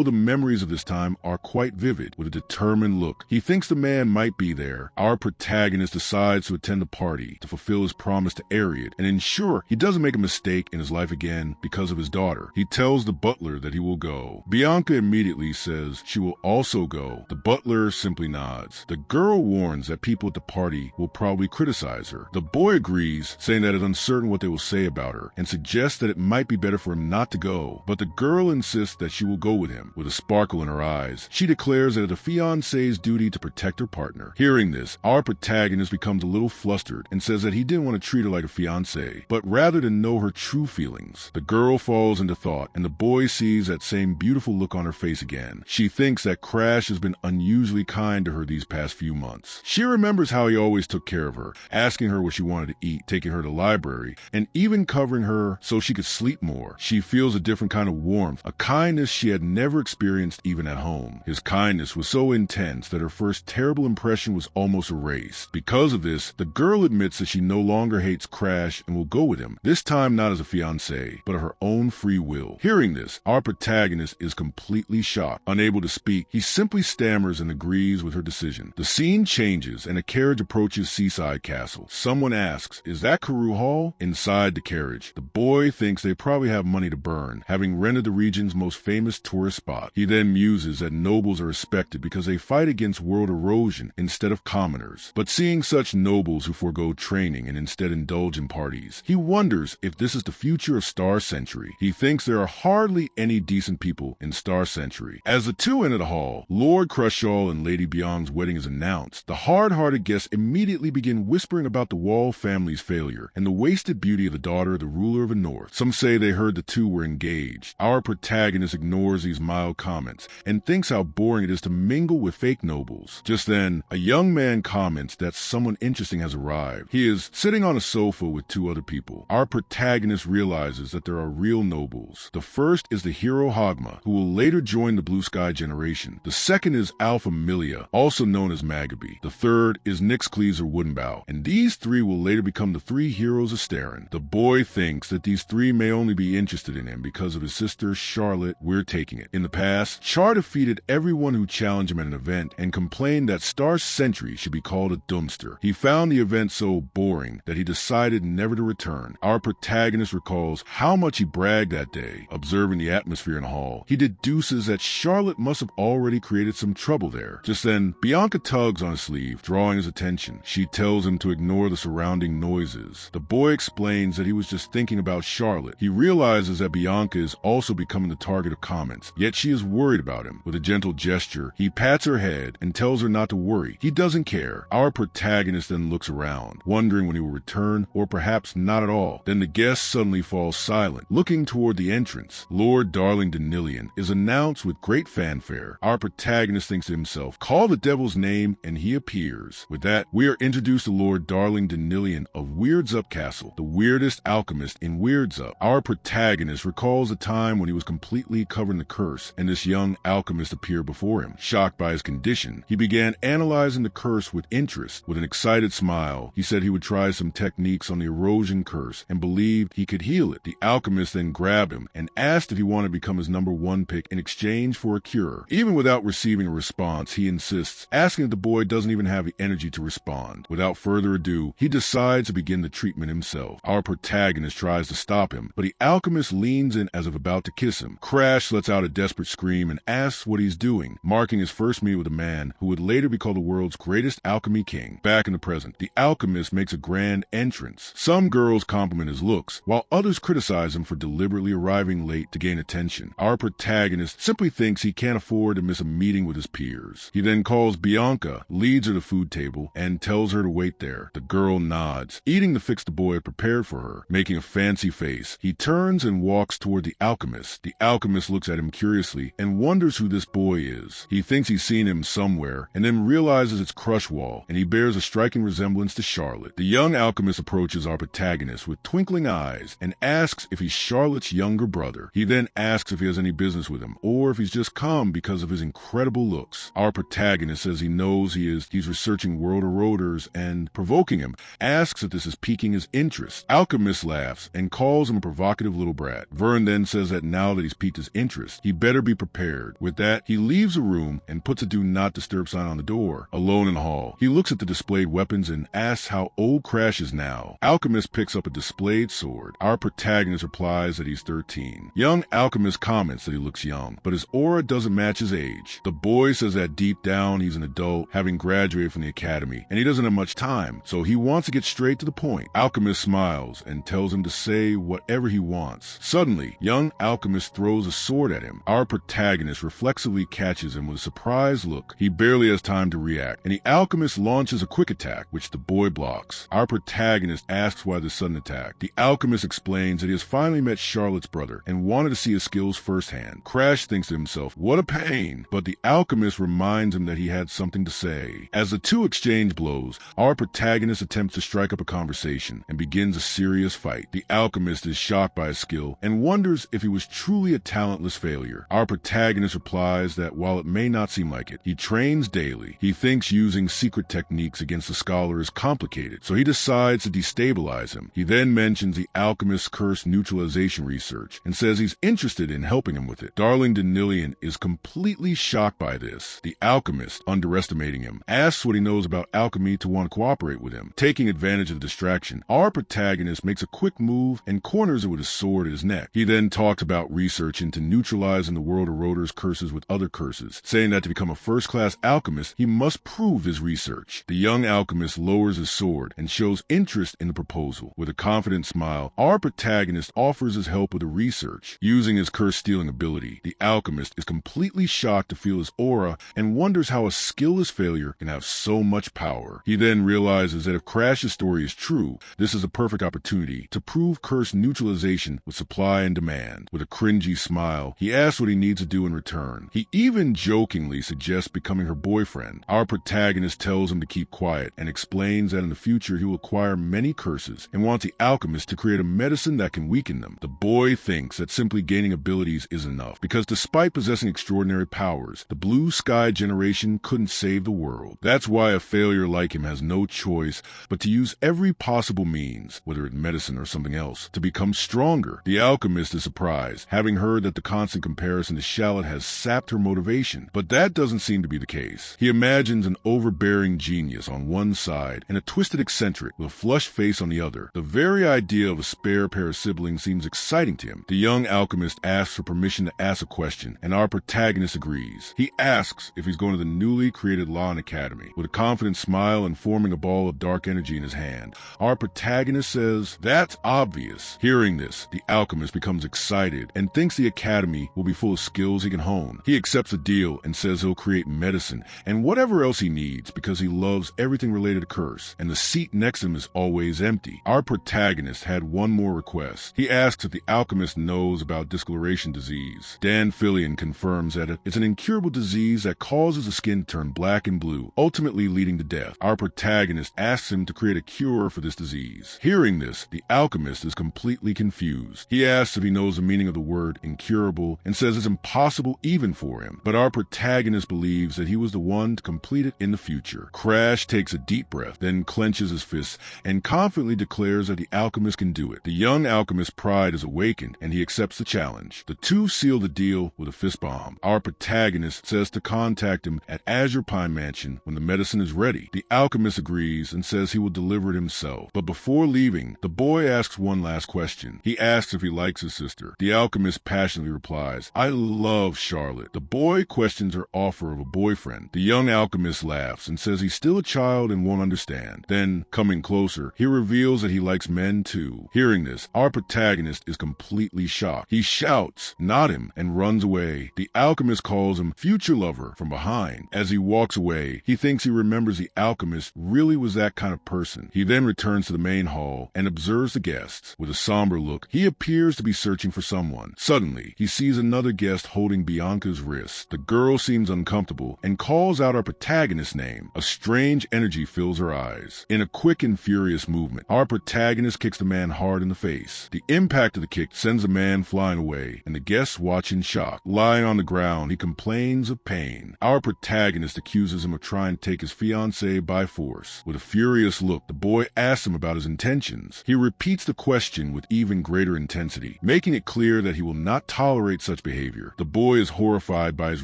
The memories of this time are quite vivid. With a determined look, he thinks the man might be there. Our protagonist decides to attend the party to fulfill his promise to Ariad and ensure he doesn't make a mistake in his life again because of his daughter. He tells the butler that he will go. Bianca immediately says she will also go. The butler simply nods. The girl warns that people at the party will probably criticize her. The boy agrees, saying that it's uncertain what they will say about her, and suggests that it might be better for him not to go. But the girl insists that she will go with him. With a sparkle in her eyes, she declares that it's a fiancé's duty to protect her partner. Hearing this, our protagonist becomes a little flustered and says that he didn't want to treat her like a fiancé, but rather to know her true feelings. The girl falls into thought, and the boy sees that same beautiful look on her face again. She thinks that Crash has been unusually kind to her these past few months. She remembers how he always took care of her, asking her what she wanted to eat, taking her to the library, and even covering her so she could sleep more. She feels a different kind of warmth, a kindness she had never experienced even at home. His kindness was so intense that her first terrible impression was almost erased. Because of this, the girl admits that she no longer hates Crash and will go with him, this time not as a fiancé, but of her own free will. Hearing this, our protagonist is completely shocked. Unable to speak, he simply stammers and agrees with her decision. The scene changes and a carriage approaches Seaside Castle. Someone asks, "Is that Carew Hall?" Inside the carriage, the boy thinks they probably have money to burn, having rented the region's most famous tourist spot. He then muses that nobles are respected because they fight against world erosion instead of commoners. But seeing such nobles who forego training and instead indulge in parties, he wonders if this is the future of Star Century. He thinks there are hardly any decent people in Star Century. As the two enter the hall, Lord Crushaw and Lady Biong's wedding is announced. The hard-hearted uninvited guests immediately begin whispering about the Wall family's failure and the wasted beauty of the daughter of the ruler of the North. Some say they heard the two were engaged. Our protagonist ignores these mild comments and thinks how boring it is to mingle with fake nobles. Just then, a young man comments that someone interesting has arrived. He is sitting on a sofa with two other people. Our protagonist realizes that there are real nobles. The first is the hero Hogma, who will later join the Blue Sky generation. The second is Alpha Milia, also known as Magaby. The third is Nyxcleezer Woodenbow, and these three will later become the three heroes of Starin. The boy thinks that these three may only be interested in him because of his sister Charlotte. We're taking it. In the past, Char defeated everyone who challenged him at an event and complained that Star Sentry should be called a dumpster. He found the event so boring that he decided never to return. Our protagonist recalls how much he bragged that day, observing the atmosphere in the hall. He deduces that Charlotte must have already created some trouble there. Just then, Bianca tugs on his sleeve, drawing his attention. She tells him to ignore the surrounding noises. The boy explains that he was just thinking about Charlotte. He realizes that Bianca is also becoming the target of comments, yet she is worried about him. With a gentle gesture, he pats her head and tells her not to worry. He doesn't care. Our protagonist then looks around, wondering when he will return, or perhaps not at all. Then the guest suddenly falls silent. Looking toward the entrance, Lord Darling Denilion is announced with great fanfare. Our protagonist thinks to himself, call the devil's name, and he appears. With that, we are introduced to Lord Darling Denilion of Weird's Up Castle, the weirdest alchemist in Weird's Up. Our protagonist recalls a time when he was completely covered in the curse, and this young alchemist appeared before him. Shocked by his condition, he began analyzing the curse with interest. With an excited smile, he said he would try some techniques on the erosion curse and believed he could heal it. The alchemist then grabbed him and asked if he wanted to become his #1 pick in exchange for a cure. Even without receiving a response, he insists, asking if the boy doesn't even have the energy to respond. Without further ado, he decides to begin the treatment himself. Our protagonist tries to stop him, but the alchemist leans in as if about to kiss him. Crash lets out a desperate scream and asks what he's doing, marking his first meet with a man who would later be called the world's greatest alchemy king. Back in the present, the alchemist makes a grand entrance. Some girls compliment his looks, while others criticize him for deliberately arriving late to gain attention. Our protagonist simply thinks he can't afford to miss a meeting with his peers. He then calls Bianca, leads her to the food table, and tells her to wait there. The girl nods, eating the fix the boy had prepared for her. Making a fancy face, he turns and walks toward the alchemist. The alchemist looks at him curiously and wonders who this boy is. He thinks he's seen him somewhere, and then realizes it's Crushwall, and he bears a striking resemblance to Charlotte. The young alchemist approaches our protagonist with twinkling eyes and asks if he's Charlotte's younger brother. He then asks if he has any business with him, or if he's just come because of his incredible looks. Our protagonist says he knows he's researching World Eroders, and, provoking him, asks if this is piquing his interest. Alchemist laughs and calls him a provocative little brat. Vern then says that now that he's piqued his interest, he better be prepared. With that, he leaves the room and puts a do not disturb sign on the door. Alone in the hall, he looks at the displayed weapons and asks how old Crash is now. Alchemist picks up a displayed sword. Our protagonist replies that he's 13. Young Alchemist comments that he looks young, but his aura doesn't match his age. The boy says that deep down he's an adult, having graduated from the academy, and he doesn't have much time, so he wants to get straight to the point. Alchemist smiles and tells him to say whatever he wants. Suddenly, young Alchemist throws a sword at him. Our protagonist reflexively catches him with a surprised look. He barely has time to react, and the Alchemist launches a quick attack, which the boy blocks. Our protagonist asks why the sudden attack. The Alchemist explains that he has finally met Charlotte's brother and wanted to see his skills firsthand. Crash thinks to himself, what a pain, but the Alchemist reminds him that he had something to say. As the two exchange blows, our protagonist attempts to strike up a conversation and begins a serious fight. The Alchemist is shocked by his skill and wonders if he was truly a talentless failure. Our protagonist replies that while it may not seem like it, he trains daily. He thinks using secret techniques against the scholar is complicated, so he decides to destabilize him. He then mentions the Alchemist's curse neutralization research and says he's interested in helping him with it. Darling Denilion is completely shocked by this. The Alchemist, underestimating him, asks what he knows about alchemy to want to cooperate with him. Taking advantage of the distraction, our protagonist makes a quick move and corners it with his sword at his neck. He then talks about research into neutralizing the World Eroders' curses with other curses, saying that to become a first-class alchemist, he must prove his research. The young alchemist lowers his sword and shows interest in the proposal. With a confident smile, our protagonist offers his help with the research. Using his curse-stealing ability, the alchemist is completely shocked to feel his aura and wonders how a skillless failure can have so much power. He then realizes that if Crash's story is true, this is a perfect opportunity to prove curse neutralization with supply and demand. With a cringy smile, he asks what he needs to do in return. He even jokingly suggests becoming her boyfriend. Our protagonist tells him to keep quiet and explains that in the future he will acquire many curses and wants the alchemist to create a medicine that can weaken them. The boy thinks that simply gaining abilities is enough, because despite possessing extraordinary powers, the Blue Sky generation couldn't save the world. That's why a failure like him has no choice but to use every possible means, whether it's medicine or something else, to become stronger. The alchemist is surprised, having heard that the constant comparison to Shallot has sapped her motivation, but that doesn't seem to be the case. He imagines an overbearing genius on one side and a twisted eccentric with a flushed face on the other. The very idea of a spare pair of siblings seems exciting to him. The young alchemist asks for permission to ask a question, and our protagonist agrees. He asks if he's going to the newly created Lan Academy. With a confident smile and forming a ball of dark energy in his hand, our protagonist says, "That's obvious." Hearing this, the alchemist becomes excited and thinks the academy will be full of skills he can hone. He accepts the deal and says he'll create medicine and whatever else he needs because he loves everything related to curse, and the seat next to him is always empty. Our protagonist had one more request. He asks if the alchemist knows about discoloration disease. Dan Fillion confirms that it's an incurable disease that causes the skin to turn black and blue, ultimately leading to death. Our protagonist asks him to create a cure for this disease. Hearing this, the alchemist is completely confused. He asks if he knows the meaning of the word incurable and says it's impossible even for him, but our protagonist believes that he was the one to complete it in the future. Crash takes a deep breath, then clenches his fists and confidently declares that the alchemist can do it. The young alchemist's pride is awakened and he accepts the challenge. The two seal the deal with a fist bomb. Our protagonist says to contact him at Azure Pine Mansion when the medicine is ready. The alchemist agrees and says he will deliver it himself. But before leaving, the boy asks one last question. He asks if he likes his sister. The alchemist passionately replies, "I love Charlotte." The boy questions her offer of a boyfriend. The young alchemist laughs and says he's still a child and won't understand. Then, coming closer, he reveals that he likes men too. Hearing this, our protagonist is completely shocked. He shouts, "Not him," and runs away. The alchemist calls him future lover from behind. As he walks away, he thinks he remembers the alchemist really was that kind of person. He then returns to the main hall and observes the guests. With a somber look, he appears to be searching for someone. Suddenly, he sees another guest holding Bianca's wrist. The girl seems uncomfortable and calls out our protagonist's name. A strange energy fills her eyes. In a quick and furious movement, our protagonist kicks the man hard in the face. The impact of the kick sends the man flying away, and the guests watch in shock. Lying on the ground, he complains of pain. Our protagonist accuses him of trying to take his fiancée by force. With a furious look, the boy asks him about his intentions. He repeats the question with even greater intensity, making it clear that he will not tolerate such behavior. The boy is horrified by his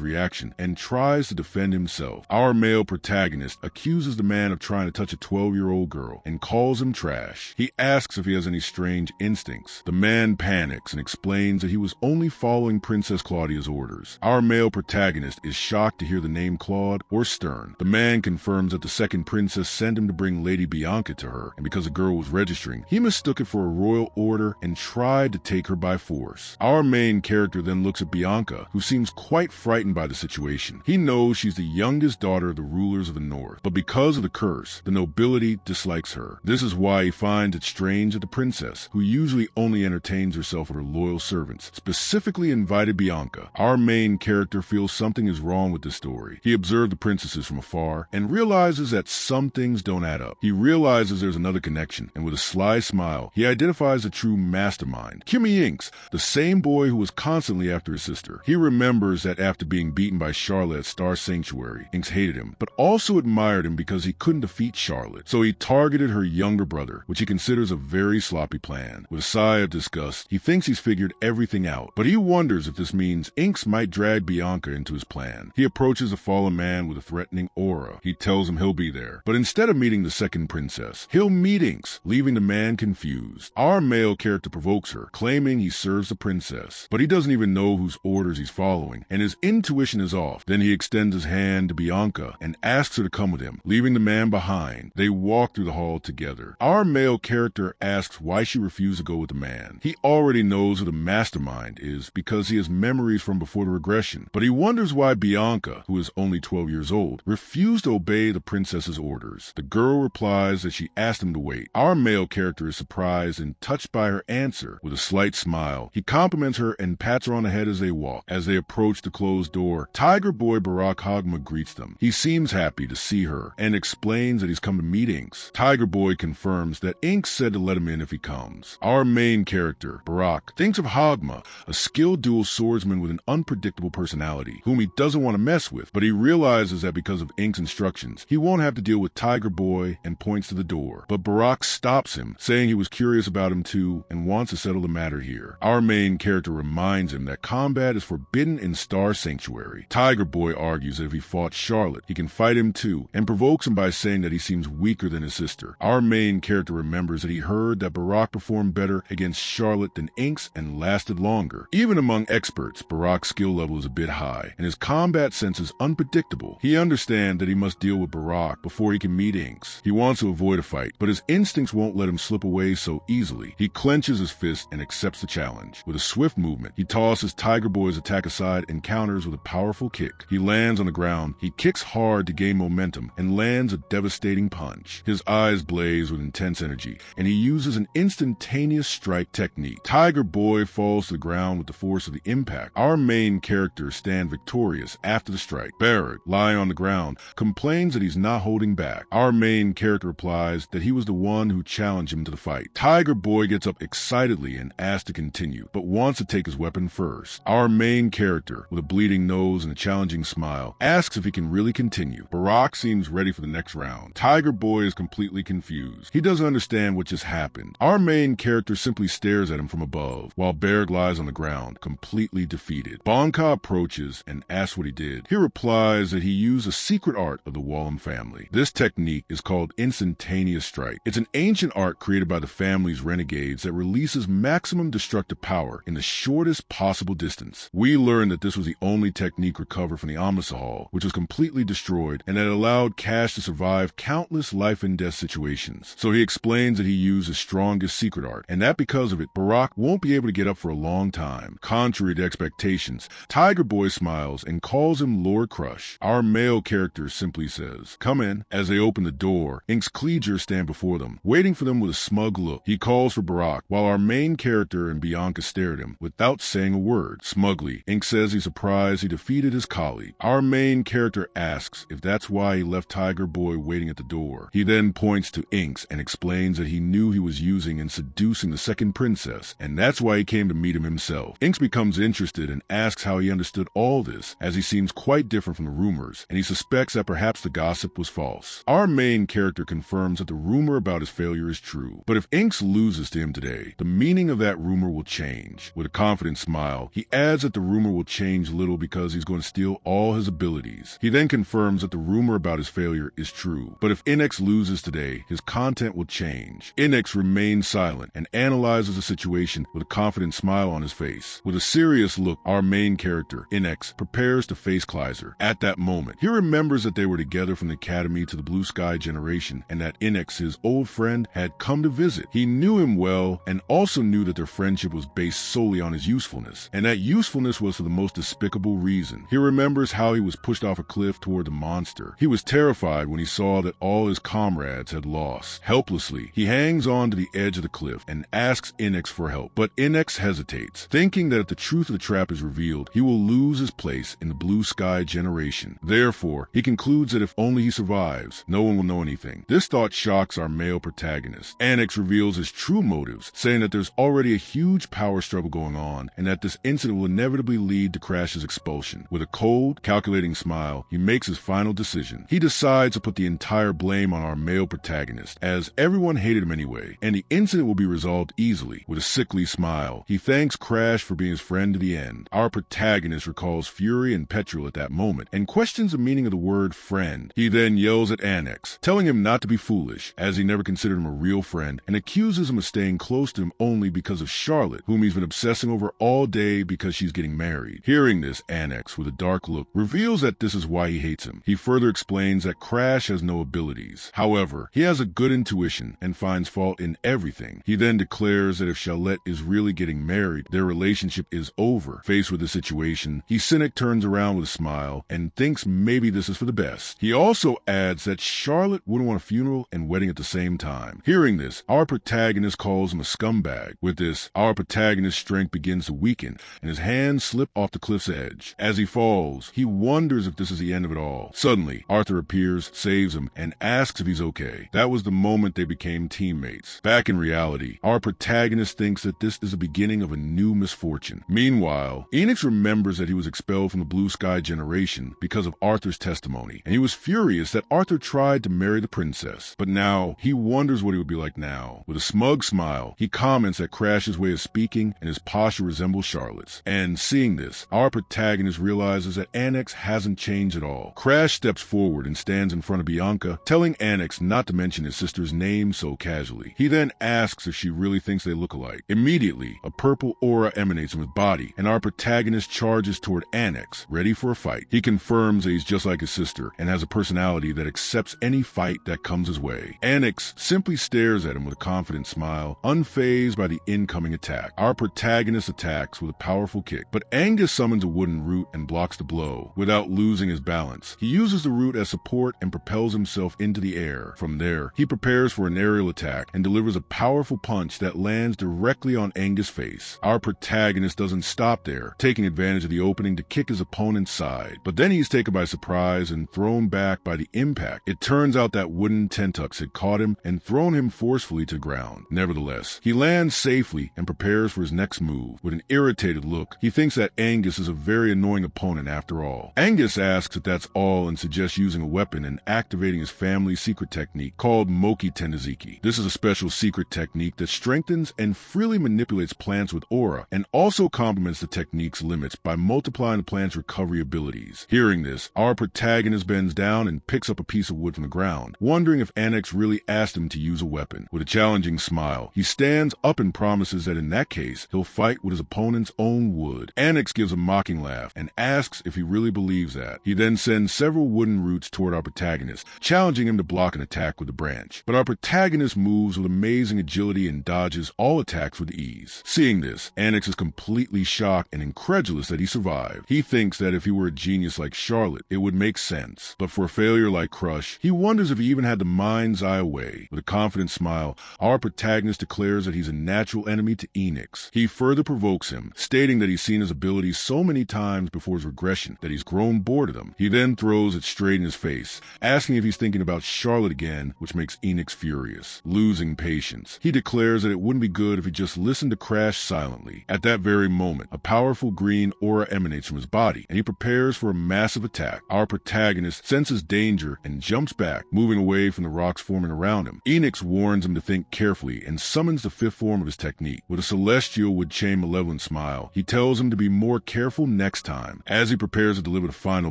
reaction and tries to defend himself. Our male protagonist accuses the man of trying to touch a 12-year-old girl and calls him trash. He asks if he has any strange instincts. The man panics and explains that he was only following Princess Claudia's orders. Our male protagonist is shocked to hear the name Claude or Stern. The man confirms that the second princess sent him to bring Lady Bianca to her, and because the girl was registering, he mistook it for a royal order and tried to take her by force. Our main character then looks at Bianca, who seems quite frightened by the situation. He knows she's the youngest daughter of the rulers of the North, but because of the curse, the nobility dislikes her. This is why he finds it strange that the princess, who usually only entertains herself with her loyal servants, specifically invited Bianca. Our main character feels something is wrong with this story. He observed the princesses from afar and realizes that some things don't add up. He realizes there's another connection, and with a sly smile, he identifies the true mastermind, Kimmy Inks, the same boy who was constantly after his sister. He remembers that after being beaten by Charlotte at Star Sanctuary, Inks hated him, but also admired him because he couldn't defeat Charlotte. So he targeted her younger brother, which he considers a very sloppy plan. With a sigh of disgust, he thinks he's figured everything out, but he wonders if this means Inks might drag Bianca into his plan. He approaches the fallen man with a threatening aura. He tells him he'll be there, but instead of meeting the second princess, he'll meet Inks, leaving the man confused. Our male character provokes her, claiming he serves the princess, but he doesn't even know whose orders he's following, and his intuition is off. Then he extends his hand to Bianca and asks her to come with him, leaving the man behind. They walk through the hall together. Our male character asks why she refused to go with the man. He already knows who the mastermind is because he has memories from before the regression, but he wonders why Bianca, who is only 12 years old, refused to obey obey the princess's orders. The girl replies that she asked him to wait. Our male character is surprised and touched by her answer. With a slight smile, he compliments her and pats her on the head as they walk. As they approach the closed door, Tiger Boy Barack Hogma greets them. He seems happy to see her and explains that he's come to meet Inks. Tiger Boy confirms that Inks said to let him in if he comes. Our main character, Barack, thinks of Hogma, a skilled dual swordsman with an unpredictable personality, whom he doesn't want to mess with, but he realizes that because of Ink's instructions, he won't have to deal with Tiger Boy and points to the door. But Barack stops him, saying he was curious about him too and wants to settle the matter here. Our main character reminds him that combat is forbidden in Star Sanctuary. Tiger Boy argues that if he fought Charlotte, he can fight him too, and provokes him by saying that he seems weaker than his sister. Our main character remembers that he heard that Barack performed better against Charlotte than Inks and lasted longer. Even among experts, Barack's skill level is a bit high, and his combat sense is unpredictable. He understands that he must deal with Barack before he can meet Inks. He wants to avoid a fight, but his instincts won't let him slip away so easily. He clenches his fist and accepts the challenge. With a swift movement, he tosses Tiger Boy's attack aside and counters with a powerful kick. He lands on the ground, he kicks hard to gain momentum, and lands a devastating punch. His eyes blaze with intense energy, and he uses an instantaneous strike technique. Tiger Boy falls to the ground with the force of the impact. Our main characters stand victorious after the strike. Barrett, lying on the ground, complains that he's not holding back. Our main character replies that he was the one who challenged him to the fight. Tiger Boy gets up excitedly and asks to continue, but wants to take his weapon first. Our main character, with a bleeding nose and a challenging smile, asks if he can really continue. Barack seems ready for the next round. Tiger Boy is completely confused. He doesn't understand what just happened. Our main character simply stares at him from above, while Berg lies on the ground, completely defeated. Bonka approaches and asks what he did. He replies that he used a secret art of the Wallum family. This technique is called instantaneous strike. It's an ancient art created by the family's renegades that releases maximum destructive power in the shortest possible distance. We learned that this was the only technique recovered from the Amasa Hall, which was completely destroyed, and that it allowed Cash to survive countless life and death situations. So he explains that he used his strongest secret art, and that because of it, Barack won't be able to get up for a long time. Contrary to expectations, Tiger Boy smiles and calls him Lord Crush. Our male character simply says, "Come in." As they open the door, Ink's Kleeger stand before them, waiting for them with a smug look. He calls for Barack, while our main character and Bianca stare at him without saying a word. Smugly, Ink says he's surprised he defeated his colleague. Our main character asks if that's why he left Tiger Boy waiting at the door. He then points to Inks and explains that he knew he was using and seducing the second princess, and that's why he came to meet him himself. Inks becomes interested and asks how he understood all this, as he seems quite different from the rumors, and he suspects that perhaps the gossip was false. Our main character confirms that the rumor about his failure is true, but if Inks loses to him today, the meaning of that rumor will change. With a confident smile, he adds that the rumor will change little because he's going to steal all his abilities. He then confirms that the rumor about his failure is true, but if Inex loses today, his content will change. Inex remains silent and analyzes the situation with a confident smile on his face. With a serious look, our main character, Inex, prepares to face Kleiser. At that moment, he remembers that they were together from the academy to the Blue Sky generation, and that Inex, his old friend, had come to visit. He knew him well and also knew that their friendship was based solely on his usefulness, and that usefulness was for the most despicable reason. He remembers how he was pushed off a cliff toward the monster. He was terrified when he saw that all his comrades had lost. Helplessly, he hangs on to the edge of the cliff and asks Inex for help, but Inex hesitates, thinking that if the truth of the trap is revealed, he will lose his place in the Blue Sky generation. Therefore, he concludes that if only he survives, no one will know anything. This thought shocks our male protagonist. Inex reveals his true motives, saying that there's already a huge power struggle going on, and that this incident will inevitably lead to Crash's expulsion. With a cold, calculating smile, he makes his final decision. He decides to put the entire blame on our male protagonist, as everyone hated him anyway, and the incident will be resolved easily. With a sickly smile, he thanks Crash for being his friend to the end. Our protagonist recalls Fury and Petrol at that moment, and questions the meaning of the word friend. He then yells at Annex, telling him not to be foolish, as he never considered him a real friend, and accuses him of staying close to him only because of Charlotte, whom he's been obsessing over all day because she's getting married. Hearing this, Annex, with a dark look, reveals that this is why he hates him. He further explains that Crash has no abilities. However, he has a good intuition and finds fault in everything. He then declares that if Charlotte is really getting married, their relationship is over. Faced with the situation, he cynic turns around with a smile and thinks maybe this is for the best. guest. He also adds that Charlotte wouldn't want a funeral and wedding at the same time. Hearing this, our protagonist calls him a scumbag. With this, our protagonist's strength begins to weaken, and his hands slip off the cliff's edge. As he falls, he wonders if this is the end of it all. Suddenly, Arthur appears, saves him, and asks if he's okay. That was the moment they became teammates. Back in reality, our protagonist thinks that this is the beginning of a new misfortune. Meanwhile, Enix remembers that he was expelled from the Blue Sky generation because of Arthur's testimony, and he was furious that Arthur tried to marry the princess. But now, he wonders what he would be like now. With a smug smile, he comments that Crash's way of speaking and his posture resembles Charlotte's. And seeing this, our protagonist realizes that Annex hasn't changed at all. Crash steps forward and stands in front of Bianca, telling Annex not to mention his sister's name so casually. He then asks if she really thinks they look alike. Immediately, a purple aura emanates from his body, and our protagonist charges toward Annex, ready for a fight. He confirms that he's just like his sister and has a personality that accepts any fight that comes his way. Annex simply stares at him with a confident smile, unfazed by the incoming attack. Our protagonist attacks with a powerful kick, but Angus summons a wooden root and blocks the blow without losing his balance. He uses the root as support and propels himself into the air. From there, he prepares for an aerial attack and delivers a powerful punch that lands directly on Angus' face. Our protagonist doesn't stop there, taking advantage of the opening to kick his opponent's side. But then he's taken by surprise and thrown back by the impact. It turns out that wooden Tentux had caught him and thrown him forcefully to the ground. Nevertheless, he lands safely and prepares for his next move. With an irritated look, he thinks that Angus is a very annoying opponent after all. Angus asks if that's all and suggests using a weapon and activating his family's secret technique called Moki Tendaziki. This is a special secret technique that strengthens and freely manipulates plants with aura and also complements the technique's limits by multiplying the plant's recovery abilities. Hearing this, our protagonist bends down and picks up a piece of wood from the ground, wondering if Annex really asked him to use a weapon. With a challenging smile, he stands up and promises that in that case, he'll fight with his opponent's own wood. Annex gives a mocking laugh and asks if he really believes that. He then sends several wooden roots toward our protagonist, challenging him to block an attack with a branch. But our protagonist moves with amazing agility and dodges all attacks with ease. Seeing this, Annex is completely shocked and incredulous that he survived. He thinks that if he were a genius like Charlotte, it would make sense. But for a failure like Crush, he wonders if he even had the mind's eye away. With a confident smile, our protagonist declares that he's a natural enemy to Enix. He further provokes him, stating that he's seen his abilities so many times before his regression that he's grown bored of them. He then throws it straight in his face, asking if he's thinking about Charlotte again, which makes Enix furious. Losing patience, he declares that it wouldn't be good if he just listened to Crash silently. At that very moment, a powerful green aura emanates from his body, and he prepares for a massive attack. Our protagonist senses danger and jumps back, moving away from the rocks forming around him. Enix warns him to think carefully and summons the fifth form of his technique. With a celestial wood chain malevolent smile, he tells him to be more careful next time. As he prepares to deliver the final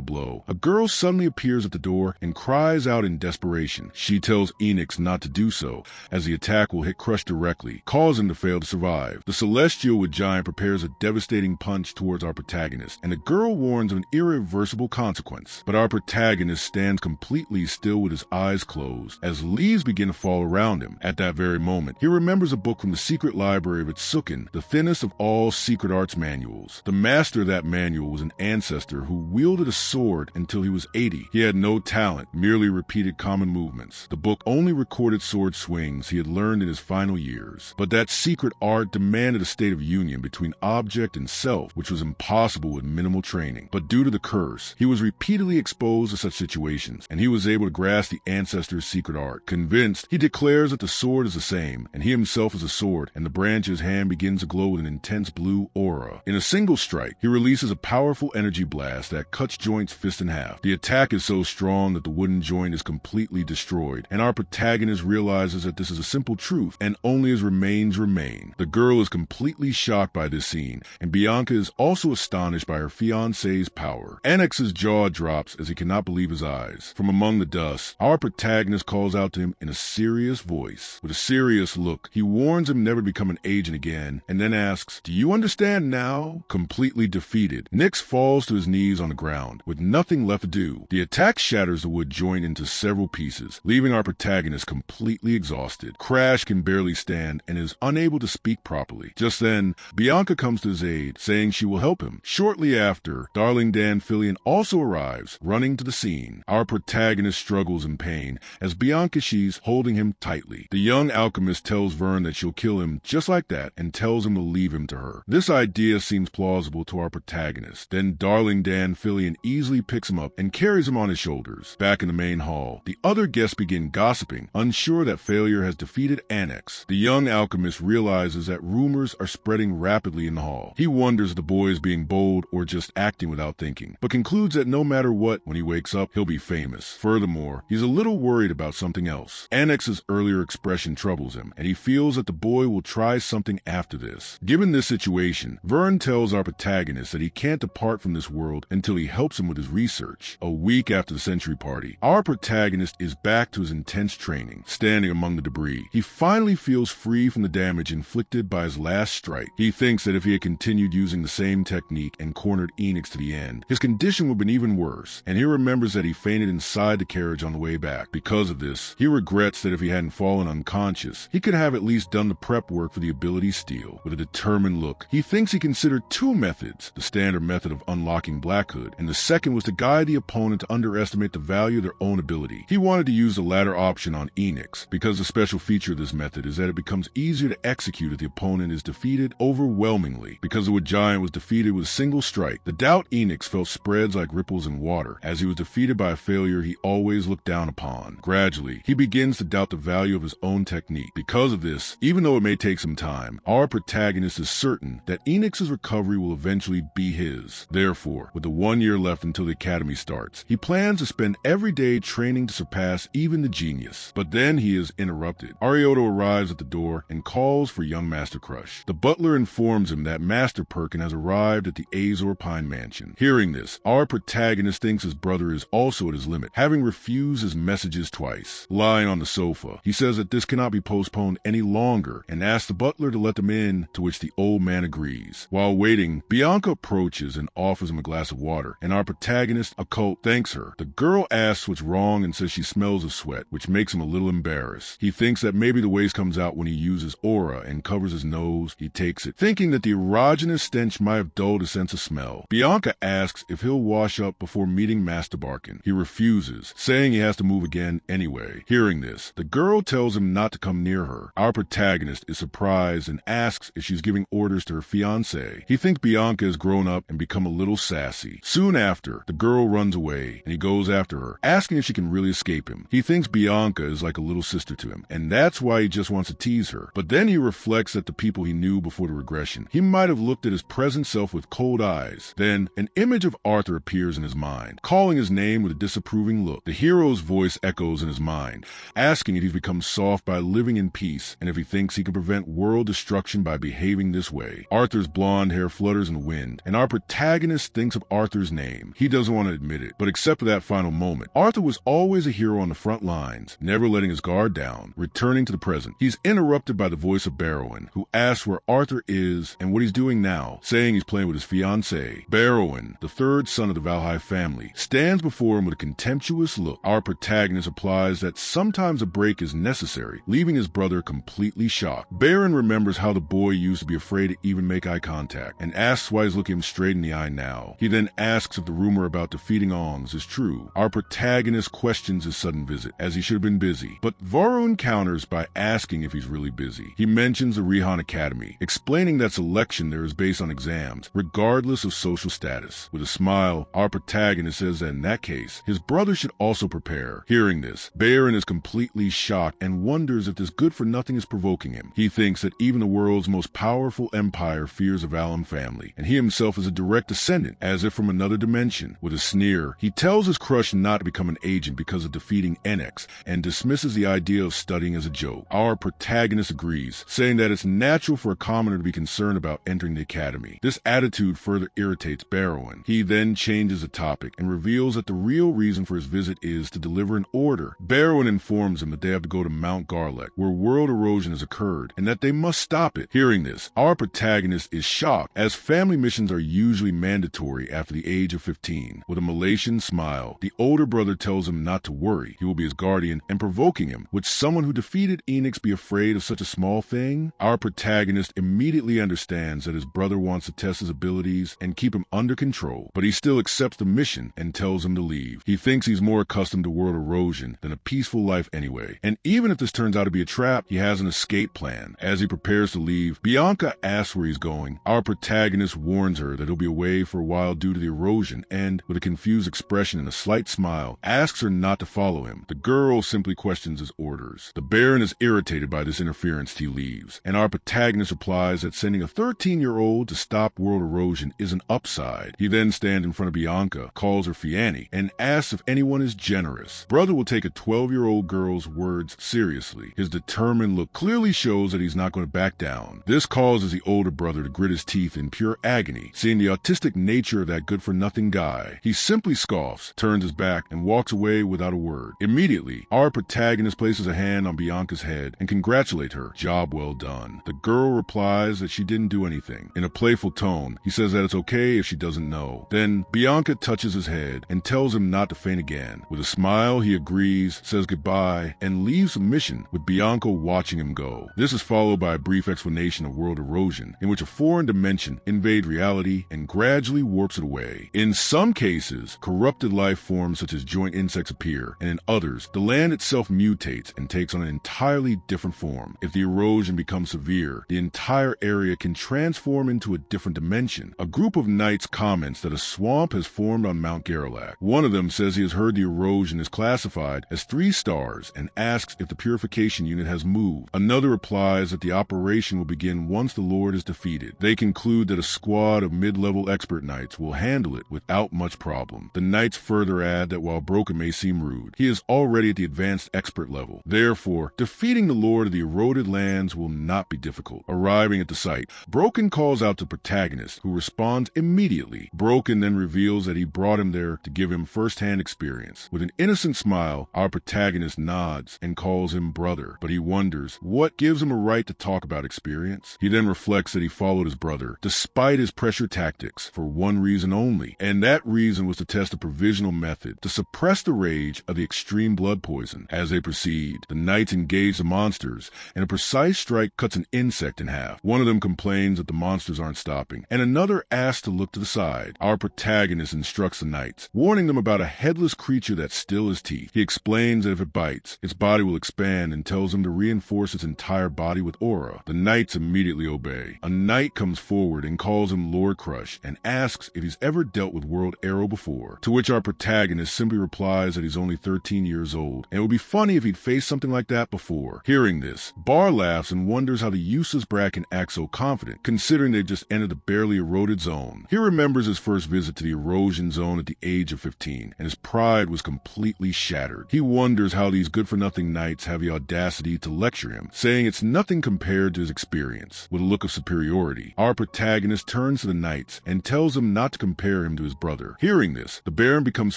blow, a girl suddenly appears at the door and cries out in desperation. She tells Enix not to do so, as the attack will hit Crush directly, causing him to fail to survive. The celestial wood giant prepares a devastating punch towards our protagonist, and the girl warns of an irreversible consequence. But our protagonist stands completely still with his eyes closed, as leaves begin to fall around him. At that very moment, he remembers a book from the secret library of Itsuken, the thinnest of all secret arts manuals. The master of that manual was an ancestor who wielded a sword until he was 80. He had no talent, merely repeated common movements. The book only recorded sword swings he had learned in his final years. But that secret art demanded a state of union between object and self, which was impossible with minimal training. But due to the curse, he was repeatedly exposed to such situations, and he was able to grasp the ancestor's secret art. Convinced, he declares that the sword is the same, and he himself is a sword, and the branch of his hand begins to glow with an intense blue aura. In a single strike, he releases a powerful energy blast that cuts Joint's fist in half. The attack is so strong that the wooden joint is completely destroyed, and our protagonist realizes that this is a simple truth, and only his remains remain. The girl is completely shocked by this scene, and Bianca is also astonished by her fiancé's power. Annex's jaw drops as he cannot believe his eyes. From among the dust, our protagonist calls out to him in a serious voice. With a serious look, he warns him never to become an agent again, and then asks, "Do you understand now?" Completely defeated, Nix falls to his knees on the ground, with nothing left to do. The attack shatters the wood joint into several pieces, leaving our protagonist completely exhausted. Crash can barely stand and is unable to speak properly. Just then, Bianca comes to his aid, saying she will help him. Shortly after, Darling Dan Fillion also arrives, running to the scene. scene. Our protagonist struggles in pain as Bianca she's holding him tightly. The young alchemist tells Vern that she'll kill him just like that and tells him to leave him to her. This idea seems plausible to our protagonist. Then darling Dan Fillion easily picks him up and carries him on his shoulders. Back in the main hall, the other guests begin gossiping, unsure that failure has defeated Annex. The young alchemist realizes that rumors are spreading rapidly in the hall. He wonders if the boy is being bold or just acting without thinking, but concludes that no matter what, when he wakes up, he'll be famous. Furthermore, he's a little worried about something else. Annex's earlier expression troubles him, and he feels that the boy will try something after this. Given this situation, Vern tells our protagonist that he can't depart from this world until he helps him with his research. A week after the Century Party, our protagonist is back to his intense training. Standing among the debris, he finally feels free from the damage inflicted by his last strike. He thinks that if he had continued using the same technique and cornered Enix to the end, his condition would have been even worse, and he remembers that he fainted inside the carriage on the way back. Because of this, he regrets that if he hadn't fallen unconscious, he could have at least done the prep work for the ability steal. With a determined look, he thinks he considered two methods: the standard method of unlocking Black Hood, and the second was to guide the opponent to underestimate the value of their own ability. He wanted to use the latter option on Enix, because the special feature of this method is that it becomes easier to execute if the opponent is defeated overwhelmingly. Because the Wood Giant was defeated with a single strike, the doubt Enix felt spreads like ripples in water. As he was defeated by a failure he always looked down upon. Gradually, he begins to doubt the value of his own technique. Because of this, even though it may take some time, our protagonist is certain that Enix's recovery will eventually be his. Therefore, with the 1 year left until the academy starts, he plans to spend every day training to surpass even the genius. But then he is interrupted. Arioto arrives at the door and calls for young Master Crush. The butler informs him that Master Perkin has arrived at the Azor Pine Mansion. Hearing this, our protagonist thinks his brother is also at his limit, having refused his messages twice. Lying on the sofa, he says that this cannot be postponed any longer and asks the butler to let them in, to which the old man agrees. While waiting, Bianca approaches and offers him a glass of water, and our protagonist, Occult, thanks her. The girl asks what's wrong and says she smells of sweat, which makes him a little embarrassed. He thinks that maybe the waste comes out when he uses aura and covers his nose. He takes it, thinking that the erogenous stench might have dulled his sense of smell. Bianca asks if he'll wash up before meeting Master Barkin. He refuses, saying he has to move again anyway. Hearing this, the girl tells him not to come near her. Our protagonist is surprised and asks if she's giving orders to her fiancé. He thinks Bianca has grown up and become a little sassy. Soon after, the girl runs away and he goes after her, asking if she can really escape him. He thinks Bianca is like a little sister to him, and that's why he just wants to tease her. But then he reflects at the people he knew before the regression. He might have looked at his present self with cold eyes. Then, an image of Arthur appears in his mind, calling his name with a disapproving look. The hero's voice echoes in his mind, asking if he's become soft by living in peace, and if he thinks he can prevent world destruction by behaving this way. Arthur's blonde hair flutters in the wind, and our protagonist thinks of Arthur's name. He doesn't want to admit it, but except for that final moment, Arthur was always a hero on the front lines, never letting his guard down. Returning to the present, he's interrupted by the voice of Barrowen, who asks where Arthur is and what he's doing now, saying he's playing with his fiancée. Barrowen, the third son of the Valhai family, stands before him with a contemptuous look. Our protagonist replies that sometimes a break is necessary, leaving his brother completely shocked. Baron remembers how the boy used to be afraid to even make eye contact, and asks why he's looking him straight in the eye now. He then asks if the rumor about defeating Ongs is true. Our protagonist questions his sudden visit, as he should have been busy, but Varun counters by asking if he's really busy. He mentions the Rihan Academy, explaining that selection there is based on exams, regardless of social status. With a smile, our protagonist says that in that case, his brother should also prepare. Hearing this, Baron is completely shocked and wonders if this good-for-nothing is provoking him. He thinks that even the world's most powerful empire fears the Valum family, and he himself is a direct descendant, as if from another dimension. With a sneer, he tells his crush not to become an agent because of defeating NX, and dismisses the idea of studying as a joke. Our protagonist agrees, saying that it's natural for a commoner to be concerned about entering the academy. This attitude further irritates Barrowen. He then changes the topic and reveals that the real reason for his visit is to deliver an order. Barrowen informs him that they have to go to Mount Garlek, where world erosion has occurred, and that they must stop it. Hearing this, our protagonist is shocked, as family missions are usually mandatory after the age of 15. With a Malaysian smile, the older brother tells him not to worry, he will be his guardian, and provoking him, would someone who defeated Enix be afraid of such a small thing? Our protagonist immediately understands that his brother wants to test his abilities and keep him under control, but he still accepts the mission and tells him to to leave. He thinks he's more accustomed to world erosion than a peaceful life anyway. And even if this turns out to be a trap, he has an escape plan. As he prepares to leave, Bianca asks where he's going. Our protagonist warns her that he'll be away for a while due to the erosion and, with a confused expression and a slight smile, asks her not to follow him. The girl simply questions his orders. The Baron is irritated by this interference. He leaves, and our protagonist replies that sending a 13-year-old to stop world erosion is an upside. He then stands in front of Bianca, calls her Fianni, and asks if anyone is generous. Brother will take a 12-year-old girl's words seriously. His determined look clearly shows that he's not going to back down. This causes the older brother to grit his teeth in pure agony, seeing the autistic nature of that good-for-nothing guy. He simply scoffs, turns his back, and walks away without a word. Immediately, our protagonist places a hand on Bianca's head and congratulates her. Job well done. The girl replies that she didn't do anything. In a playful tone, he says that it's okay if she doesn't know. Then, Bianca touches his head and tells him not to faint again. With a smile, he agrees, says goodbye, and leaves the mission, with Bianca watching him go. This is followed by a brief explanation of world erosion, in which a foreign dimension invades reality and gradually warps it away. In some cases, corrupted life forms such as joint insects appear, and in others, the land itself mutates and takes on an entirely different form. If the erosion becomes severe, the entire area can transform into a different dimension. A group of knights comments that a swamp has formed on Mount Garrelac. One of them says he has heard the erosion is classified as 3 stars and asks if the purification unit has moved. Another replies that the operation will begin once the Lord is defeated. They conclude that a squad of mid-level expert knights will handle it without much problem. The knights further add that while Broken may seem rude, he is already at the advanced expert level. Therefore, defeating the Lord of the eroded lands will not be difficult. Arriving at the site, Broken calls out to the protagonist, who responds immediately. Broken then reveals that he brought him there to give him first-hand experience. With an innocent smile, our protagonist nods and calls him brother, but he wonders what gives him a right to talk about experience. He then reflects that he followed his brother, despite his pressure tactics, for one reason only, and that reason was to test a provisional method to suppress the rage of the extreme blood poison. As they proceed, the knights engage the monsters, and a precise strike cuts an insect in half. One of them complains that the monsters aren't stopping, and another asks to look to the side. Our protagonist instructs the knights, warning them about a headless creature that still has teeth. He explains that if it bites, its body will expand, and tells them to reinforce its entire body with aura. The knights immediately obey. A knight comes forward and calls him Lord Crush and asks if he's ever dealt with World Arrow before, to which our protagonist simply replies that he's only 13 years old, and it would be funny if he'd faced something like that before. Hearing this, Bar laughs and wonders how the useless brat can act so confident, considering they've just entered the barely eroded zone. He remembers his first visit to the erosion zone at the age of 15, and his pride was completely shattered. He wonders how these good-for-nothing knights have the audacity to lecture him, saying it's nothing compared to his experience. With a look of superiority, our protagonist turns to the knights and tells them not to compare him to his brother. Hearing this, the Baron becomes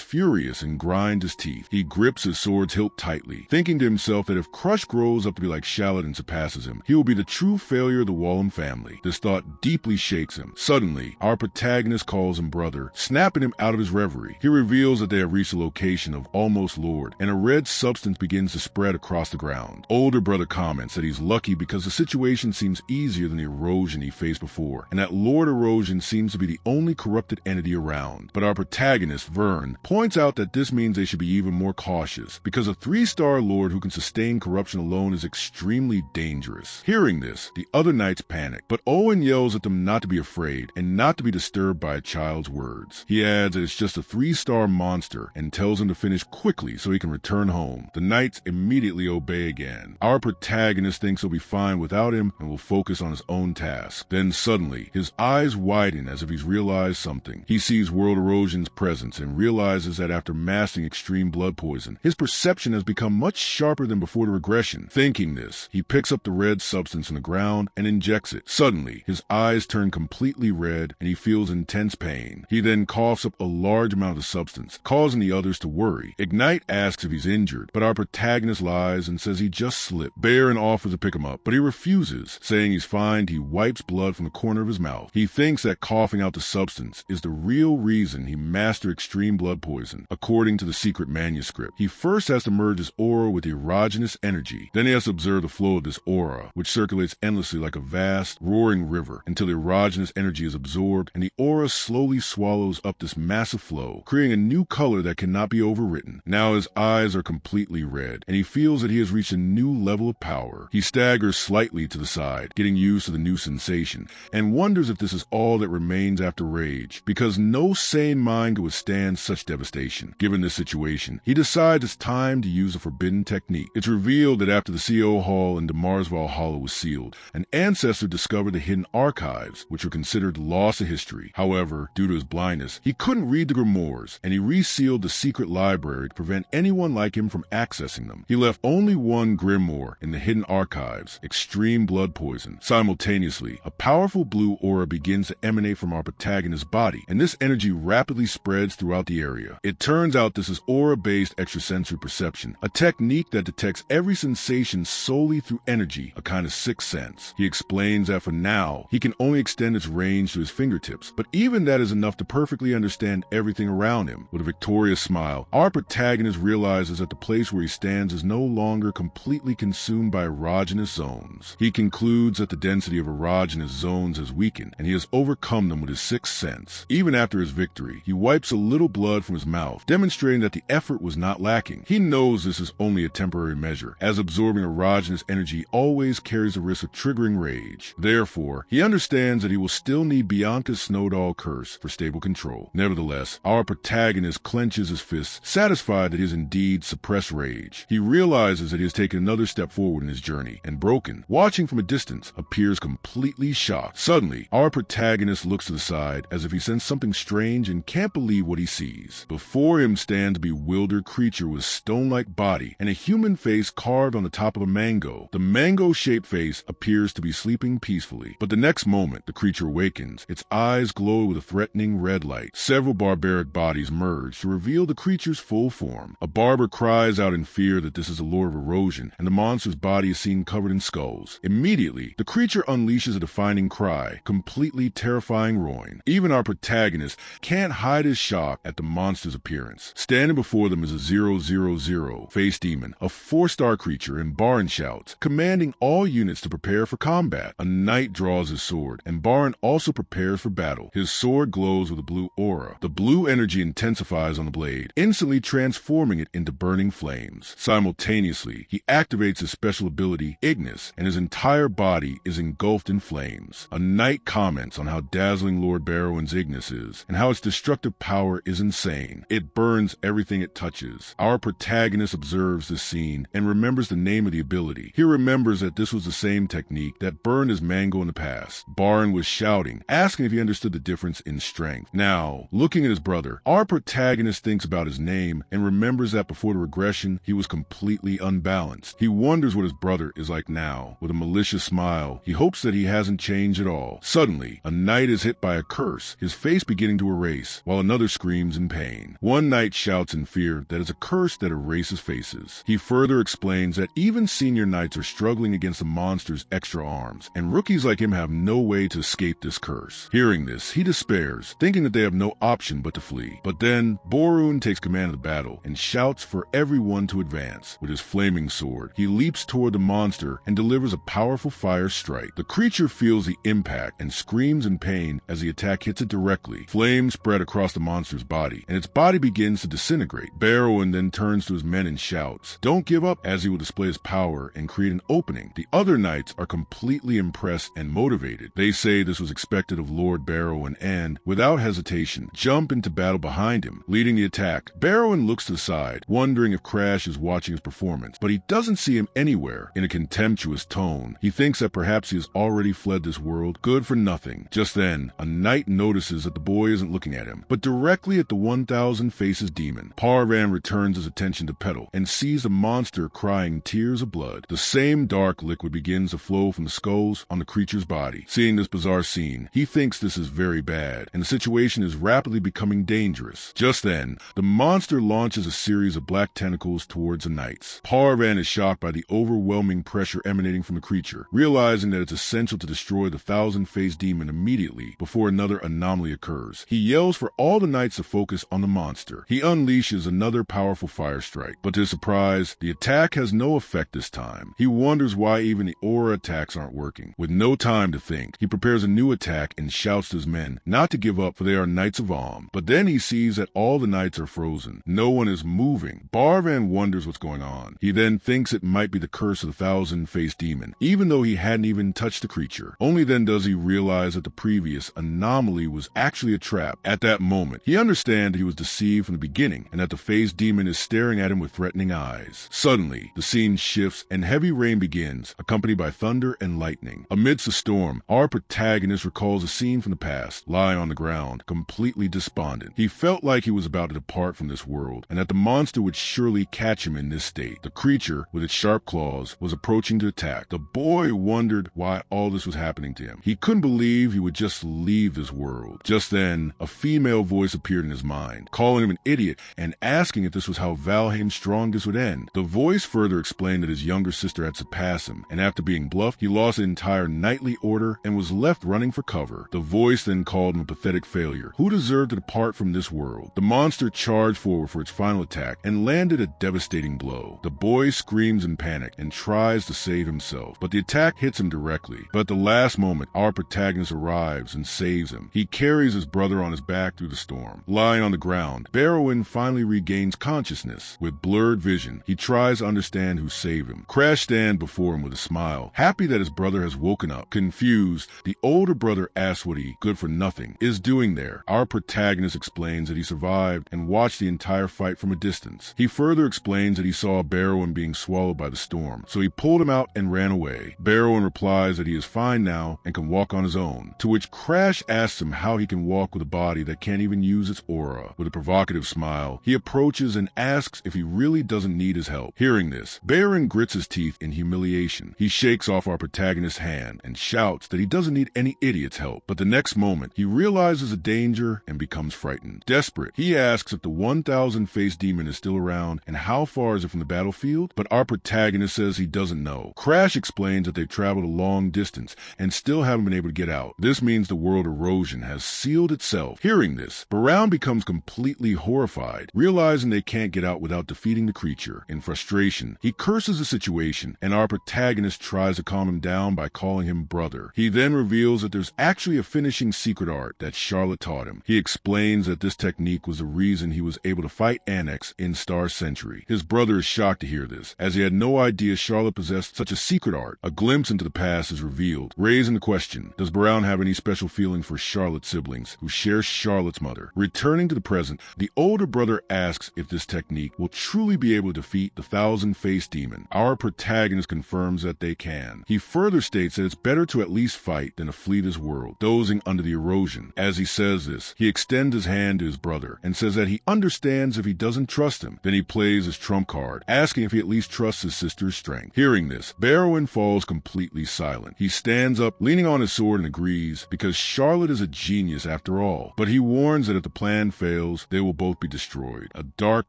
furious and grinds his teeth. He grips his sword's hilt tightly, thinking to himself that if Crush grows up to be like Shallot and surpasses him, he will be the true failure of the Wallum family. This thought deeply shakes him. Suddenly, our protagonist calls him brother, snapping him out of his reverie. He reveals that they have reached the location of Almost Lord, and a red substance begins to spread across the ground. Older brother comments that he's lucky because the situation seems easier than the erosion he faced before, and that Lord Erosion seems to be the only corrupted entity around. But our protagonist, Vern, points out that this means they should be even more cautious, because a 3-star Lord who can sustain corruption alone is extremely dangerous. Hearing this, the other knights panic, but Owen yells at them not to be afraid and not to be disturbed by a child's words. He adds that it's just a 3-star monster and tells him to finish quickly so he can return home. The knights immediately obey again. Our protagonist thinks he'll be fine without him and will focus on his own task. Then suddenly, his eyes widen as if he's realized something. He sees World Erosion's presence and realizes that after mastering extreme blood poison, his perception has become much sharper than before the regression. Thinking this, he picks up the red substance on the ground and injects it. Suddenly, his eyes turn completely red and he feels intense pain. He then coughs up a large amount of the substance, causing the others to worry. Ignite asks if he's injured, but our protagonist lies and says he just slipped. Baron offers to pick him up, but he refuses, saying he's fine. He wipes blood from the corner of his mouth. He thinks that coughing out the substance is the real reason he mastered extreme blood poison. According to the secret manuscript, he first has to merge his aura with the erogenous energy. Then he has to observe the flow of this aura, which circulates endlessly like a vast, roaring river, until the erogenous energy is absorbed and the aura slowly swallows up this massive flow, creating a new color that cannot be overwritten. Now his eyes are completely red, and he feels that he has reached a new level of power. He staggers slightly to the side, getting used to the new sensation, and wonders if this is all that remains after rage, because no sane mind could withstand such devastation. Given this situation, he decides it's time to use a forbidden technique. It's revealed that after the CO Hall in Damarsval Hollow was sealed, an ancestor discovered the hidden archives, which were considered lost to history. However, due to his blindness, he couldn't read the grimoires, and he resealed the secret library to prevent anyone like him from accessing them. He left only one grimoire in the hidden archives, extreme blood poison. Simultaneously, a powerful blue aura begins to emanate from our protagonist's body, and this energy rapidly spreads throughout the area. It turns out this is aura-based extrasensory perception, a technique that detects every sensation solely through energy, a kind of sixth sense. He explains that for now, he can only extend its range to his fingertips, but even that is enough to perfectly understand everything around him. With a victorious smile, our protagonist realizes that the place where he stands is no longer completely consumed by erogenous zones. He concludes that the density of erogenous zones has weakened, and he has overcome them with his sixth sense. Even after his victory, he wipes a little blood from his mouth, demonstrating that the effort was not lacking. He knows this is only a temporary measure, as absorbing erogenous energy always carries the risk of triggering rage. Therefore, he understands that he will still need Bianca's Snowdoll curse for stable control. Nevertheless, our protagonist clenches his fists, satisfied that he has indeed suppressed rage. He realizes that he has taken another step forward in his journey, and Broken, watching from a distance, appears completely shocked. Suddenly, our protagonist looks to the side as if he sensed something strange and can't believe what he sees. Before him stands a bewildered creature with a stone-like body and a human face carved on the top of a mango. The mango-shaped face appears to be sleeping peacefully, but the next moment, the creature awakens. Its eyes glow with a threatening red light. Several barbaric bodies merge to reveal the creature's full form. A barber cries out in fear that this is a lord of erosion, and the monster's body is seen covered in skulls. Immediately, the creature unleashes a defining cry, completely terrifying Roin. Even our protagonist can't hide his shock at the monster's appearance. Standing before them is a 000 face demon, a 4-star creature, and Baron shouts, commanding all units to prepare for combat. A knight draws his sword, and Baron also prepares for battle. His sword glows with a blue aura. The blue energy intensifies on the blade, instantly transforming it into burning flames. Simultaneously, he activates his special ability, Ignis, and his entire body is engulfed in flames. A knight comments on how dazzling Lord Barrowin's Ignis is, and how its destructive power is insane. It burns everything it touches. Our protagonist observes this scene and remembers the name of the ability. He remembers that this was the same technique that burned his mango in the past. Baron was shouting, asking if he understood the difference in strength. Now, looking at his brother, our protagonist thinks about his name and remembers that before the regression, he was completely unbalanced. He wonders what his brother is like now. With a malicious smile, he hopes that he hasn't changed at all. Suddenly, a knight is hit by a curse, his face beginning to erase, while another screams in pain. One knight shouts in fear that it's a curse that erases faces. He further explains that even senior knights are struggling against the monster's extra arms, and rookies like him have no way to escape this curse. Hearing this, he despairs, thinking that they have no option but to flee. But then, Borun takes command of the battle and shouts for everyone to advance. With his flaming sword, he leaps toward the monster and delivers a powerful fire strike. The creature feels the impact and screams in pain as the attack hits it directly. Flames spread across the monster's body, and its body begins to disintegrate. Barrowin then turns to his men and shouts, "Don't give up," as he will display his power and create an opening. The other knights are completely impressed and motivated. They say this was expected of Lord Barrowin and, without hesitation, jump into battle behind him. Leading the attack, Barrowin looks to the side, wondering if Crash is watching his performance, but he doesn't see him anywhere. In a contemptuous tone, he thinks that perhaps he has already fled this world, good for nothing. Just then, a knight notices that the boy isn't looking at him, but directly at the 1,000 Faces demon. Parvan returns his attention to Petal and sees the monster crying tears of blood. The same dark liquid begins to flow from the skulls on the creature's body. Seeing this bizarre scene, he thinks this is very bad, and the situation is rapidly becoming dangerous. Just then, the monster launches a series of black tentacles towards the knights. Parvan is shocked by the overwhelming pressure emanating from the creature, realizing that it's essential to destroy the 1,000-face demon immediately before another anomaly occurs. He yells for all the knights to focus on the monster. He unleashes another powerful fire strike, but to his surprise, the attack has no effect this time. He wonders why even the aura attacks aren't working. With no time to think, he prepares a new attack and shouts to his men not to give up, for they are Knights of Alm. But then he sees sees that all the knights are frozen. No one is moving. Barvan wonders what's going on. He then thinks it might be the curse of the thousand-faced demon, even though he hadn't even touched the creature. Only then does he realize that the previous anomaly was actually a trap. At that moment, he understands he was deceived from the beginning and that the faced demon is staring at him with threatening eyes. Suddenly, the scene shifts and heavy rain begins, accompanied by thunder and lightning. Amidst the storm, our protagonist recalls a scene from the past, lying on the ground, completely despondent. He felt like he was about to depart from this world, and that the monster would surely catch him in this state. The creature, with its sharp claws, was approaching to attack. The boy wondered why all this was happening to him. He couldn't believe he would just leave this world. Just then, a female voice appeared in his mind, calling him an idiot and asking if this was how Valheim's strongest would end. The voice further explained that his younger sister had surpassed him, and after being bluffed, he lost the entire knightly order and was left running for cover. The voice then called him a pathetic failure, who deserved to depart from this world. The monster charged forward for its final attack and landed a devastating blow. The boy screams in panic and tries to save himself, but the attack hits him directly. But at the last moment, our protagonist arrives and saves him. He carries his brother on his back through the storm. Lying on the ground, Barrowin finally regains consciousness. With blurred vision, he tries to understand who saved him. Crash stands before him with a smile, happy that his brother has woken up. Confused, the older brother asks what he, good-for-nothing, is doing there. Our protagonist explains that he survived and watched the entire fight from a distance. He further explains that he saw Barrowin being swallowed by the storm, so he pulled him out and ran away. Barrowin replies that he is fine now and can walk on his own, to which Crash asks him how he can walk with a body that can't even use its aura. With a provocative smile, he approaches and asks if he really doesn't need his help. Hearing this, Barrowin grits his teeth in humiliation. He shakes off our protagonist's hand and shouts that he doesn't need any idiot's help, but the next moment, he realizes the danger and becomes frightened. Desperate, he asks if the 1,000-faced demon is still around and how far is it from the battlefield, but our protagonist says he doesn't know. Crash explains that they've traveled a long distance and still haven't been able to get out. This means the world erosion has sealed itself. Hearing this, Brown becomes completely horrified, realizing they can't get out without defeating the creature. In frustration, he curses the situation, and our protagonist tries to calm him down by calling him brother. He then reveals that there's actually a finishing secret art that Charlotte taught him. He explains that this technique was the reason he was able to fight Annex in Star Century. His brother is shocked to hear this, as he had no idea Charlotte possessed such a secret art. A glimpse into the past is revealed, raising the question, does Brown have any special feeling for Charlotte's siblings, who share Charlotte's mother? Returning to the present, the older brother asks if this technique will truly be able to defeat the 1,000-faced demon. Our protagonist confirms that they can. He further states that it's better to at least fight than to flee this world, dozing under the erosion. As he says this, he extends his hand to his brother and says that he understands if he doesn't trust him. Then he plays his trump card, asking if he at least trusts his sister's strength. Hearing this, Barrowin falls completely silent. He stands up, leaning on his sword, and agrees, because Charlotte is a genius after all. But he warns that if the plan fails, they will both be destroyed. A dark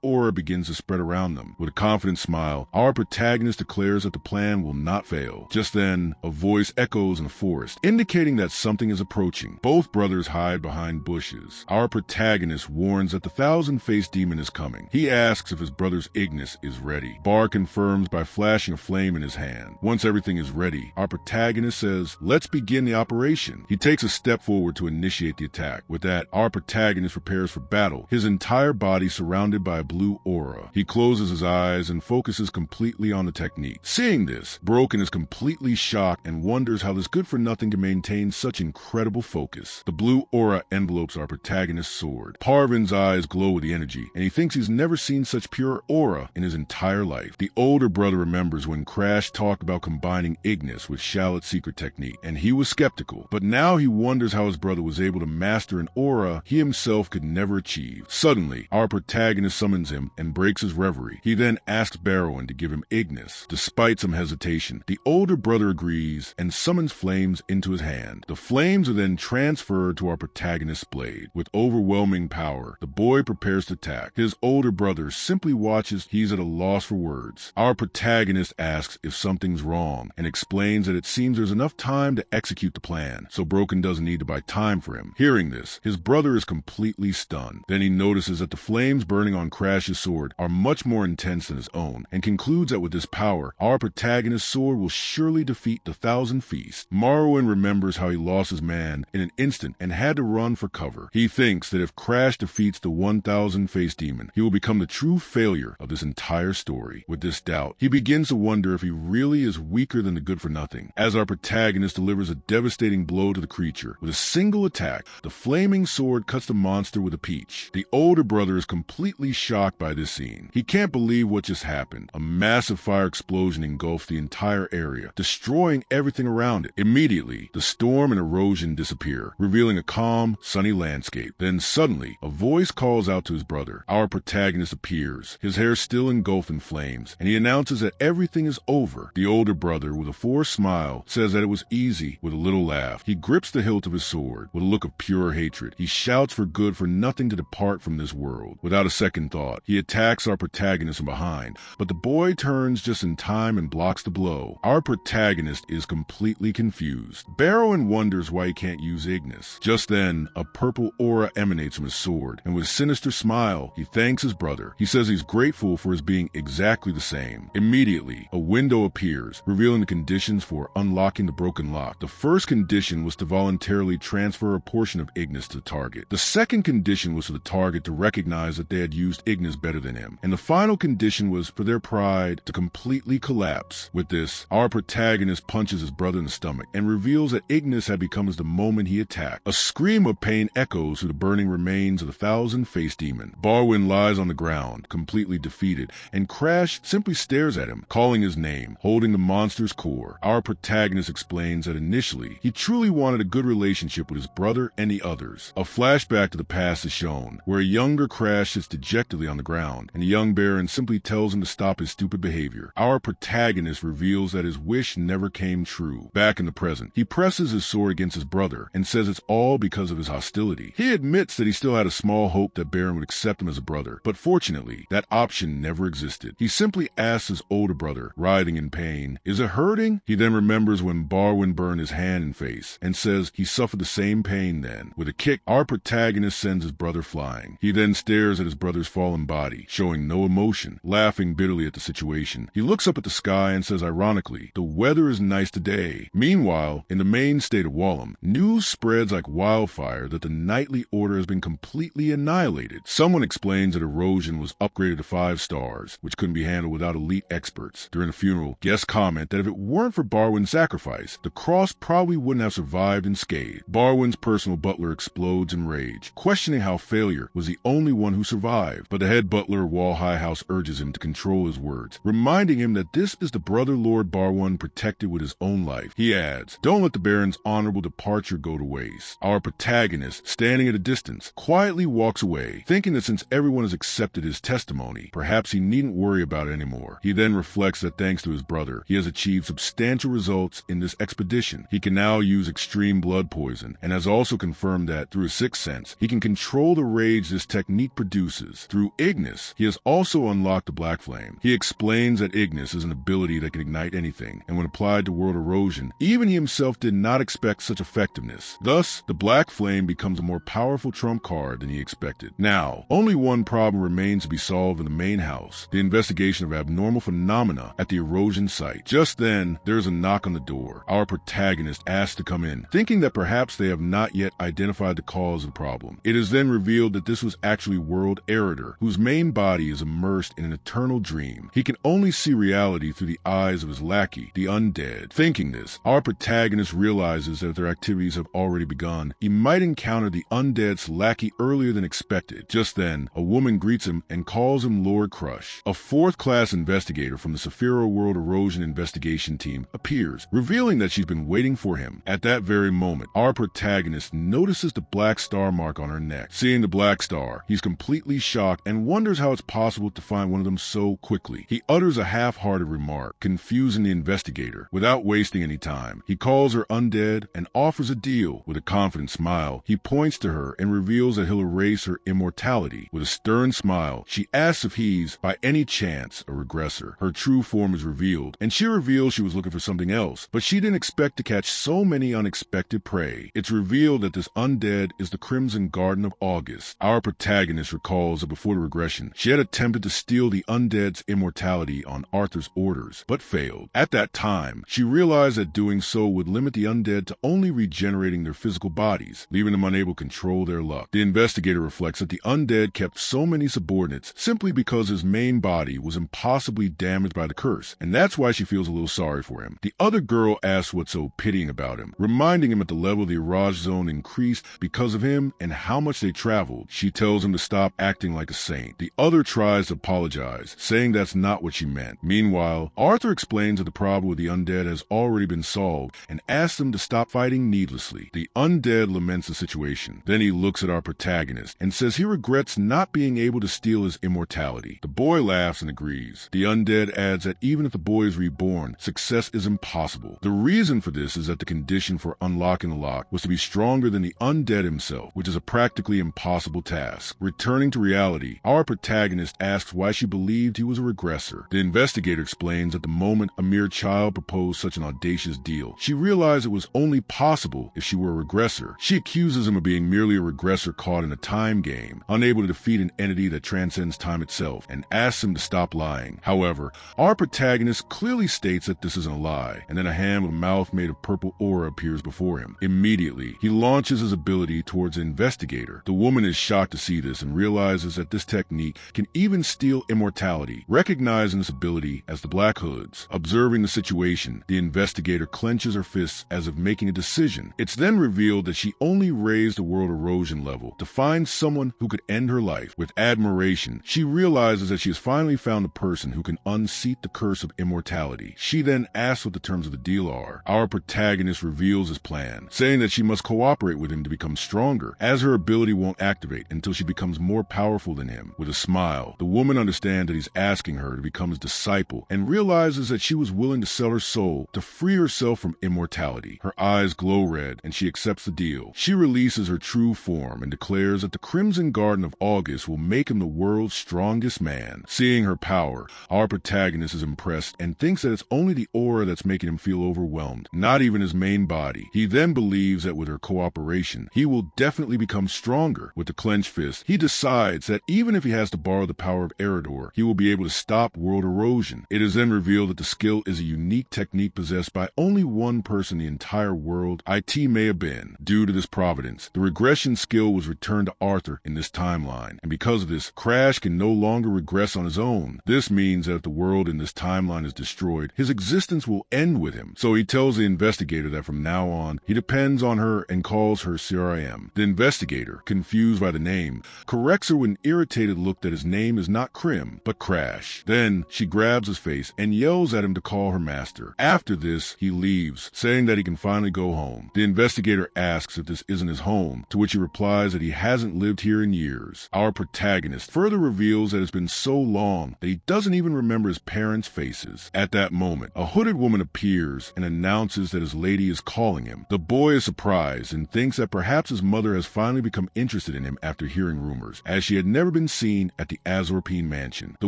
aura begins to spread around them. With a confident smile, our protagonist declares that the plan will not fail. Just then, a voice echoes in the forest, indicating that something is approaching. Both brothers hide behind bushes. Our protagonist warns that the 1,000-faced demon is coming. He asks if his brother's Ignis is ready. Bar confirms by flashing a flame in his hand. Once everything is ready, our protagonist says, "Let's begin the operation." He takes a step forward to initiate the attack. With that, our protagonist prepares for battle, his entire body surrounded by a blue aura. He closes his eyes and focuses completely on the technique. Seeing this, Broken is completely shocked and wonders how this good-for-nothing can maintain such incredible focus. The blue aura envelopes our protagonist's sword. Parvin's eyes glow with the energy, and he thinks he's never seen such pure aura in his entire life. The older brother remembers when Crash talked about combining Ignis with Charlotte's secret technique, and he was skeptical. But now he wonders how his brother was able to master an aura he himself could never achieve. Suddenly, our protagonist summons him and breaks his reverie. He then asks Barrowin to give him Ignis. Despite some hesitation, the older brother agrees and summons flames into his hand. The flames are then transferred to our protagonist's blade. With overwhelming power, the boy prepares to attack. His older brother simply watches. He's at a loss for words. Our protagonist asks if something's wrong and explains that it seems there's enough time to execute the plan, so Broken doesn't need to buy time for him. Hearing this, his brother is completely stunned. Then he notices that the flames burning on Crash's sword are much more intense than his own, and concludes that with this power, our protagonist's sword will surely defeat the 1,000 Feast. Morrowind remembers how he lost his man in an instant and had to run for cover. He thinks that if Crash Crash defeats the 1,000-faced demon, he will become the true failure of this entire story. With this doubt, he begins to wonder if he really is weaker than the good-for-nothing. As our protagonist delivers a devastating blow to the creature with a single attack, the flaming sword cuts the monster with a peach. The older brother is completely shocked by this scene. He can't believe what just happened. A massive fire explosion engulfs the entire area, destroying everything around it. Immediately, the storm and erosion disappear, revealing a calm, sunny landscape. Then suddenly, a voice calls out to his brother. Our protagonist appears, his hair still engulfed in flames, and he announces that everything is over. The older brother, with a forced smile, says that it was easy with a little laugh. He grips the hilt of his sword with a look of pure hatred. He shouts for good for nothing to depart from this world. Without a second thought, he attacks our protagonist from behind, but the boy turns just in time and blocks the blow. Our protagonist is completely confused. Barrowin wonders why he can't use Ignis. Just then, a purple aura emanates from his sword, and with a sinister smile, he thanks his brother. He says he's grateful for his being exactly the same. Immediately, a window appears, revealing the conditions for unlocking the broken lock. The first condition was to voluntarily transfer a portion of Ignis to the target. The second condition was for the target to recognize that they had used Ignis better than him. And the final condition was for their pride to completely collapse. With this, our protagonist punches his brother in the stomach and reveals that Ignis had become as the moment he attacked. A scream of pain echoes through the burning remains of the 1,000-faced demon. Barwin lies on the ground, completely defeated, and Crash simply stares at him, calling his name, holding the monster's core. Our protagonist explains that initially, he truly wanted a good relationship with his brother and the others. A flashback to the past is shown, where a younger Crash sits dejectedly on the ground, and the young Baron simply tells him to stop his stupid behavior. Our protagonist reveals that his wish never came true. Back in the present, he presses his sword against his brother and says it's all because of his hostility. He admits that he still had a small hope that Baron would accept him as a brother, but fortunately, that option never existed. He simply asks his older brother, writhing in pain, "Is it hurting?" He then remembers when Barwin burned his hand and face, and says he suffered the same pain then. With a kick, our protagonist sends his brother flying. He then stares at his brother's fallen body, showing no emotion, laughing bitterly at the situation. He looks up at the sky and says ironically, "The weather is nice today." Meanwhile, in the main state of Wallum, news spreads like wildfire that the Knightly Order has been completely annihilated. Someone explains that erosion was upgraded to 5 stars, which couldn't be handled without elite experts. During the funeral, guests comment that if it weren't for Barwin's sacrifice, the cross probably wouldn't have survived unscathed. Barwin's personal butler explodes in rage, questioning how Failure was the only one who survived, but the head butler of Wall High House urges him to control his words, reminding him that this is the brother Lord Barwin protected with his own life. He adds, "Don't let the Baron's honorable departure go to waste." Our protagonist, standing at a distance, quietly walks away, thinking that since everyone has accepted his testimony, perhaps he needn't worry about it anymore. He then reflects that thanks to his brother, he has achieved substantial results in this expedition. He can now use extreme blood poison, and has also confirmed that, through his sixth sense, he can control the rage this technique produces. Through Ignis, he has also unlocked the Black Flame. He explains that Ignis is an ability that can ignite anything, and when applied to world erosion, even he himself did not expect such effectiveness. Thus, the Black Flame becomes a more powerful trump card than he expected. Now, only one problem remains to be solved in the main house, the investigation of abnormal phenomena at the erosion site. Just then, there is a knock on the door. Our protagonist asks to come in, thinking that perhaps they have not yet identified the cause of the problem. It is then revealed that this was actually World Eritor, whose main body is immersed in an eternal dream. He can only see reality through the eyes of his lackey, the undead. Thinking this, our protagonist realizes that if their activities have already begun, he might encounter the undead's lackey earlier than expected. Just then, a woman greets him and calls him Lord Crush. A fourth-class investigator from the Saphira World Erosion Investigation Team appears, revealing that she's been waiting for him. At that very moment, our protagonist notices the black star mark on her neck. Seeing the black star, he's completely shocked and wonders how it's possible to find one of them so quickly. He utters a half-hearted remark, confusing the investigator. Without wasting any time, he calls her undead and offers a deal. With a confident smile, he points to her and reveals that he'll erase her immortality. With a stern smile, she asks if he's, by any chance, a regressor. Her true form is revealed, and she reveals she was looking for something else, but she didn't expect to catch so many unexpected prey. It's revealed that this undead is the Crimson Garden of August. Our protagonist recalls that before the regression, she had attempted to steal the undead's immortality on Arthur's orders, but failed. At that time, she realized that doing so would limit the undead to only regenerating their physical bodies, leaving them unable to control their luck. The investigator reflects that the undead kept so many subordinates simply because his main body was impossibly damaged by the curse, and that's why she feels a little sorry for him. The other girl asks what's so pitying about him, reminding him that the level of the Iraj zone increased because of him and how much they traveled. She tells him to stop acting like a saint. The other tries to apologize, saying that's not what she meant. Meanwhile, Arthur explains that the problem with the undead has already been solved and asks them to stop fighting needlessly. The undead laments the situation. Then he looks at our protagonist and says he regrets not being able to steal his immortality. The boy laughs and agrees. The undead adds that even if the boy is reborn, success is impossible. The reason for this is that the condition for unlocking the lock was to be stronger than the undead himself, which is a practically impossible task. Returning to reality, our protagonist asks why she believed he was a regressor. The investigator explains that the moment a mere child proposed such an audacious deal, she realized it was only possible if she were a regressor. She accuses him of being merely a regressor caught in a time game, unable to defeat an entity that transcends time itself, and asks him to stop lying. However, our protagonist clearly states that this isn't a lie, and then a hand with a mouth made of purple aura appears before him. Immediately, he launches his ability towards the investigator. The woman is shocked to see this and realizes that this technique can even steal immortality. Recognizing this ability as the Black Hoods, observing the situation, the investigator clenches her fists as if making a decision. It's then revealed that she only raised the world erosion level to find someone who could end her life. With admiration, she realizes that she has finally found a person who can unseat the curse of immortality. She then asks what the terms of the deal are. Our protagonist reveals his plan, saying that she must cooperate with him to become stronger, as her ability won't activate until she becomes more powerful than him. With a smile, the woman understands that he's asking her to become his disciple and realizes that she was willing to sell her soul to free herself from immortality. Her eyes glow red and she accepts the deal. She releases her true form and declares that the Crimson Garden of August will make him the world's strongest man. Seeing her power, our protagonist is impressed and thinks that it's only the aura that's making him feel overwhelmed, not even his main body. He then believes that with her cooperation, he will definitely become stronger. With the clenched fist, he decides that even if he has to borrow the power of Eridor, he will be able to stop world erosion. It is then revealed that the skill is a unique technique possessed by only one person in the entire world. It may have been. Due to this providence, the regression skill was returned to Arthur in this timeline, and because of this, Crash can no longer regress on his own. This means that if the world in this timeline is destroyed, his existence will end with him. So he tells the investigator that from now on, he depends on her and calls her CRIM. The investigator, confused by the name, corrects her with an irritated look that his name is not Crim, but Crash. Then she grabs his face and yells at him to call her master. After this, he leaves, saying that he can finally go home. The investigator asks if this isn't his home, to which he replies that he hasn't lived here in years. Our protagonist further reveals that it's been so long that he doesn't even remember his parents' faces. At that moment, a hooded woman appears and announces that his lady is calling him. The boy is surprised and thinks that perhaps his mother has finally become interested in him after hearing rumors, as she had never been seen at the Azorpine mansion. The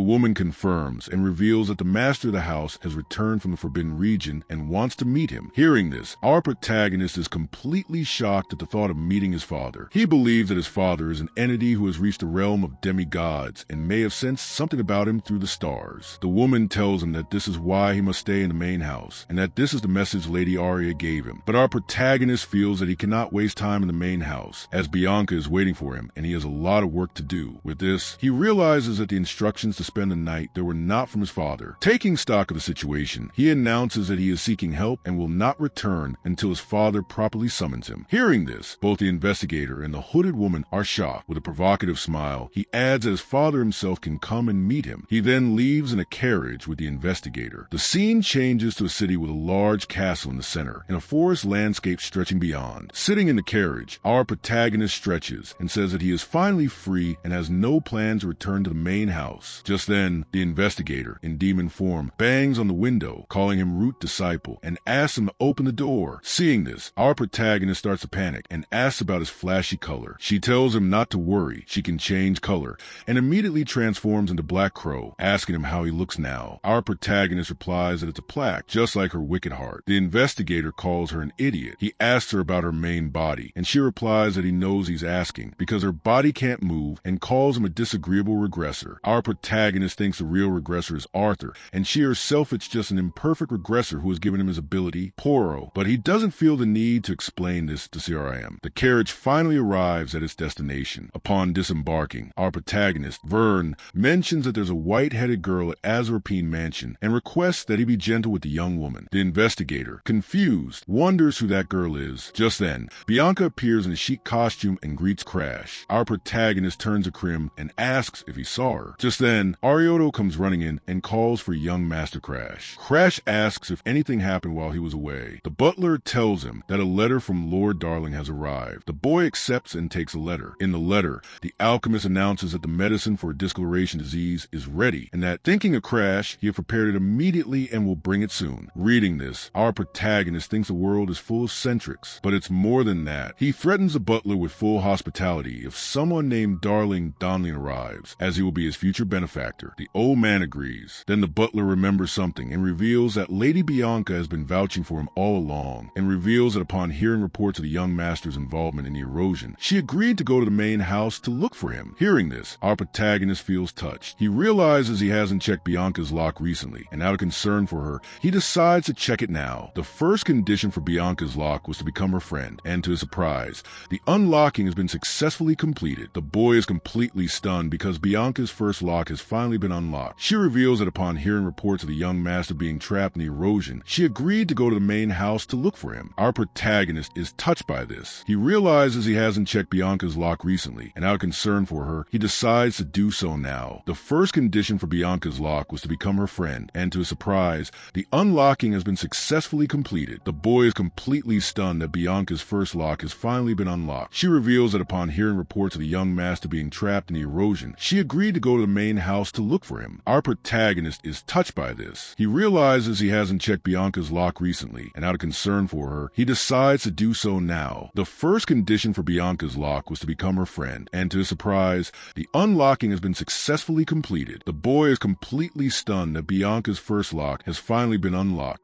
woman confirms and reveals that the master of the house has returned from the Forbidden Region and wants to meet him. Hearing this, our protagonist is completely shocked at the thought of meeting his father. He believes that his father is an entity who has reached the realm of demigods and may have sensed something about him through the stars. The woman tells him that this is why he must stay in the main house, and that this is the message Lady Aria gave him. But our protagonist feels that he cannot waste time in the main house, as Bianca is waiting for him and he has a lot of work to do. With this, he realizes that the instructions to spend the night there were not from his father. Taking stock of the situation, he announces that he is seeking help and will not return until his father properly summons him. Hearing this, both the investigator and the hooded woman are shocked. With a provocative smile, he adds that his father himself can come and meet him. He then leaves in a carriage with the investigator. The scene changes to a city with a large castle in the center and a forest landscape stretching beyond. Sitting in the carriage, our protagonist stretches and says that he is finally free and has no plans to return to the main house. Just then, the investigator, in demon form, bangs on the window, calling him Root Disciple, and asks him to open the door. Seeing this, our protagonist starts to panic and asks about his flashy color. She tells him not to worry, she can change color, and immediately transforms into Black Crow, asking him how he looks now. Our protagonist replies that it's a plaque, just like her wicked heart. The investigator calls her an idiot. He asks her about her main body, and she replies that he knows he's asking, because her body can't move, and calls him a disagreeable regressor. Our protagonist thinks the real regressor is Arthur, and she herself is just an imperfect regressor who has given him his ability, Poro, but he doesn't feel the need to explain this to CRIM. The carriage finally arrives arrives at its destination. Upon disembarking, our protagonist, Vern, mentions that there's a white-headed girl at Azurpine Mansion and requests that he be gentle with the young woman. The investigator, confused, wonders who that girl is. Just then, Bianca appears in a chic costume and greets Crash. Our protagonist turns to Krim and asks if he saw her. Just then, Arioto comes running in and calls for young Master Crash. Crash asks if anything happened while he was away. The butler tells him that a letter from Lord Darling has arrived. The boy accepts and takes a letter. In the letter, the alchemist announces that the medicine for a discoloration disease is ready, and that, thinking of Crash, he has prepared it immediately and will bring it soon. Reading this, our protagonist thinks the world is full of centrics, but it's more than that. He threatens the butler with full hospitality if someone named Darling Donlin arrives, as he will be his future benefactor. The old man agrees. Then the butler remembers something and reveals that Lady Bianca has been vouching for him all along, and reveals that upon hearing reports of the young master's involvement in the erosion, she agreed to go to the main house to look for him. Hearing this, our protagonist feels touched. He realizes he hasn't checked Bianca's lock recently, and out of concern for her, he decides to check it now. The first condition for Bianca's lock was to become her friend, and to his surprise, the unlocking has been successfully completed. The boy is completely stunned because Bianca's first lock has finally been unlocked. She reveals that upon hearing reports of the young master being trapped in the erosion, she agreed to go to the main house to look for him. Our protagonist is touched by this. He realizes he hasn't checked Bianca's lock recently, and out of concern for her, he decides to do so now. The first condition for Bianca's lock was to become her friend, and to his surprise, the unlocking has been successfully completed. The boy is completely stunned that Bianca's first lock has finally been unlocked. She reveals that upon hearing reports of the young master being trapped in the erosion, she agreed to go to the main house to look for him. Our protagonist is touched by this. He realizes he hasn't checked Bianca's lock recently, and out of concern for her, he decides to do so now. The first condition for Bianca's lock was to become her friend, and to his surprise, the unlocking has been successfully completed. The boy is completely stunned that Bianca's first lock has finally been unlocked.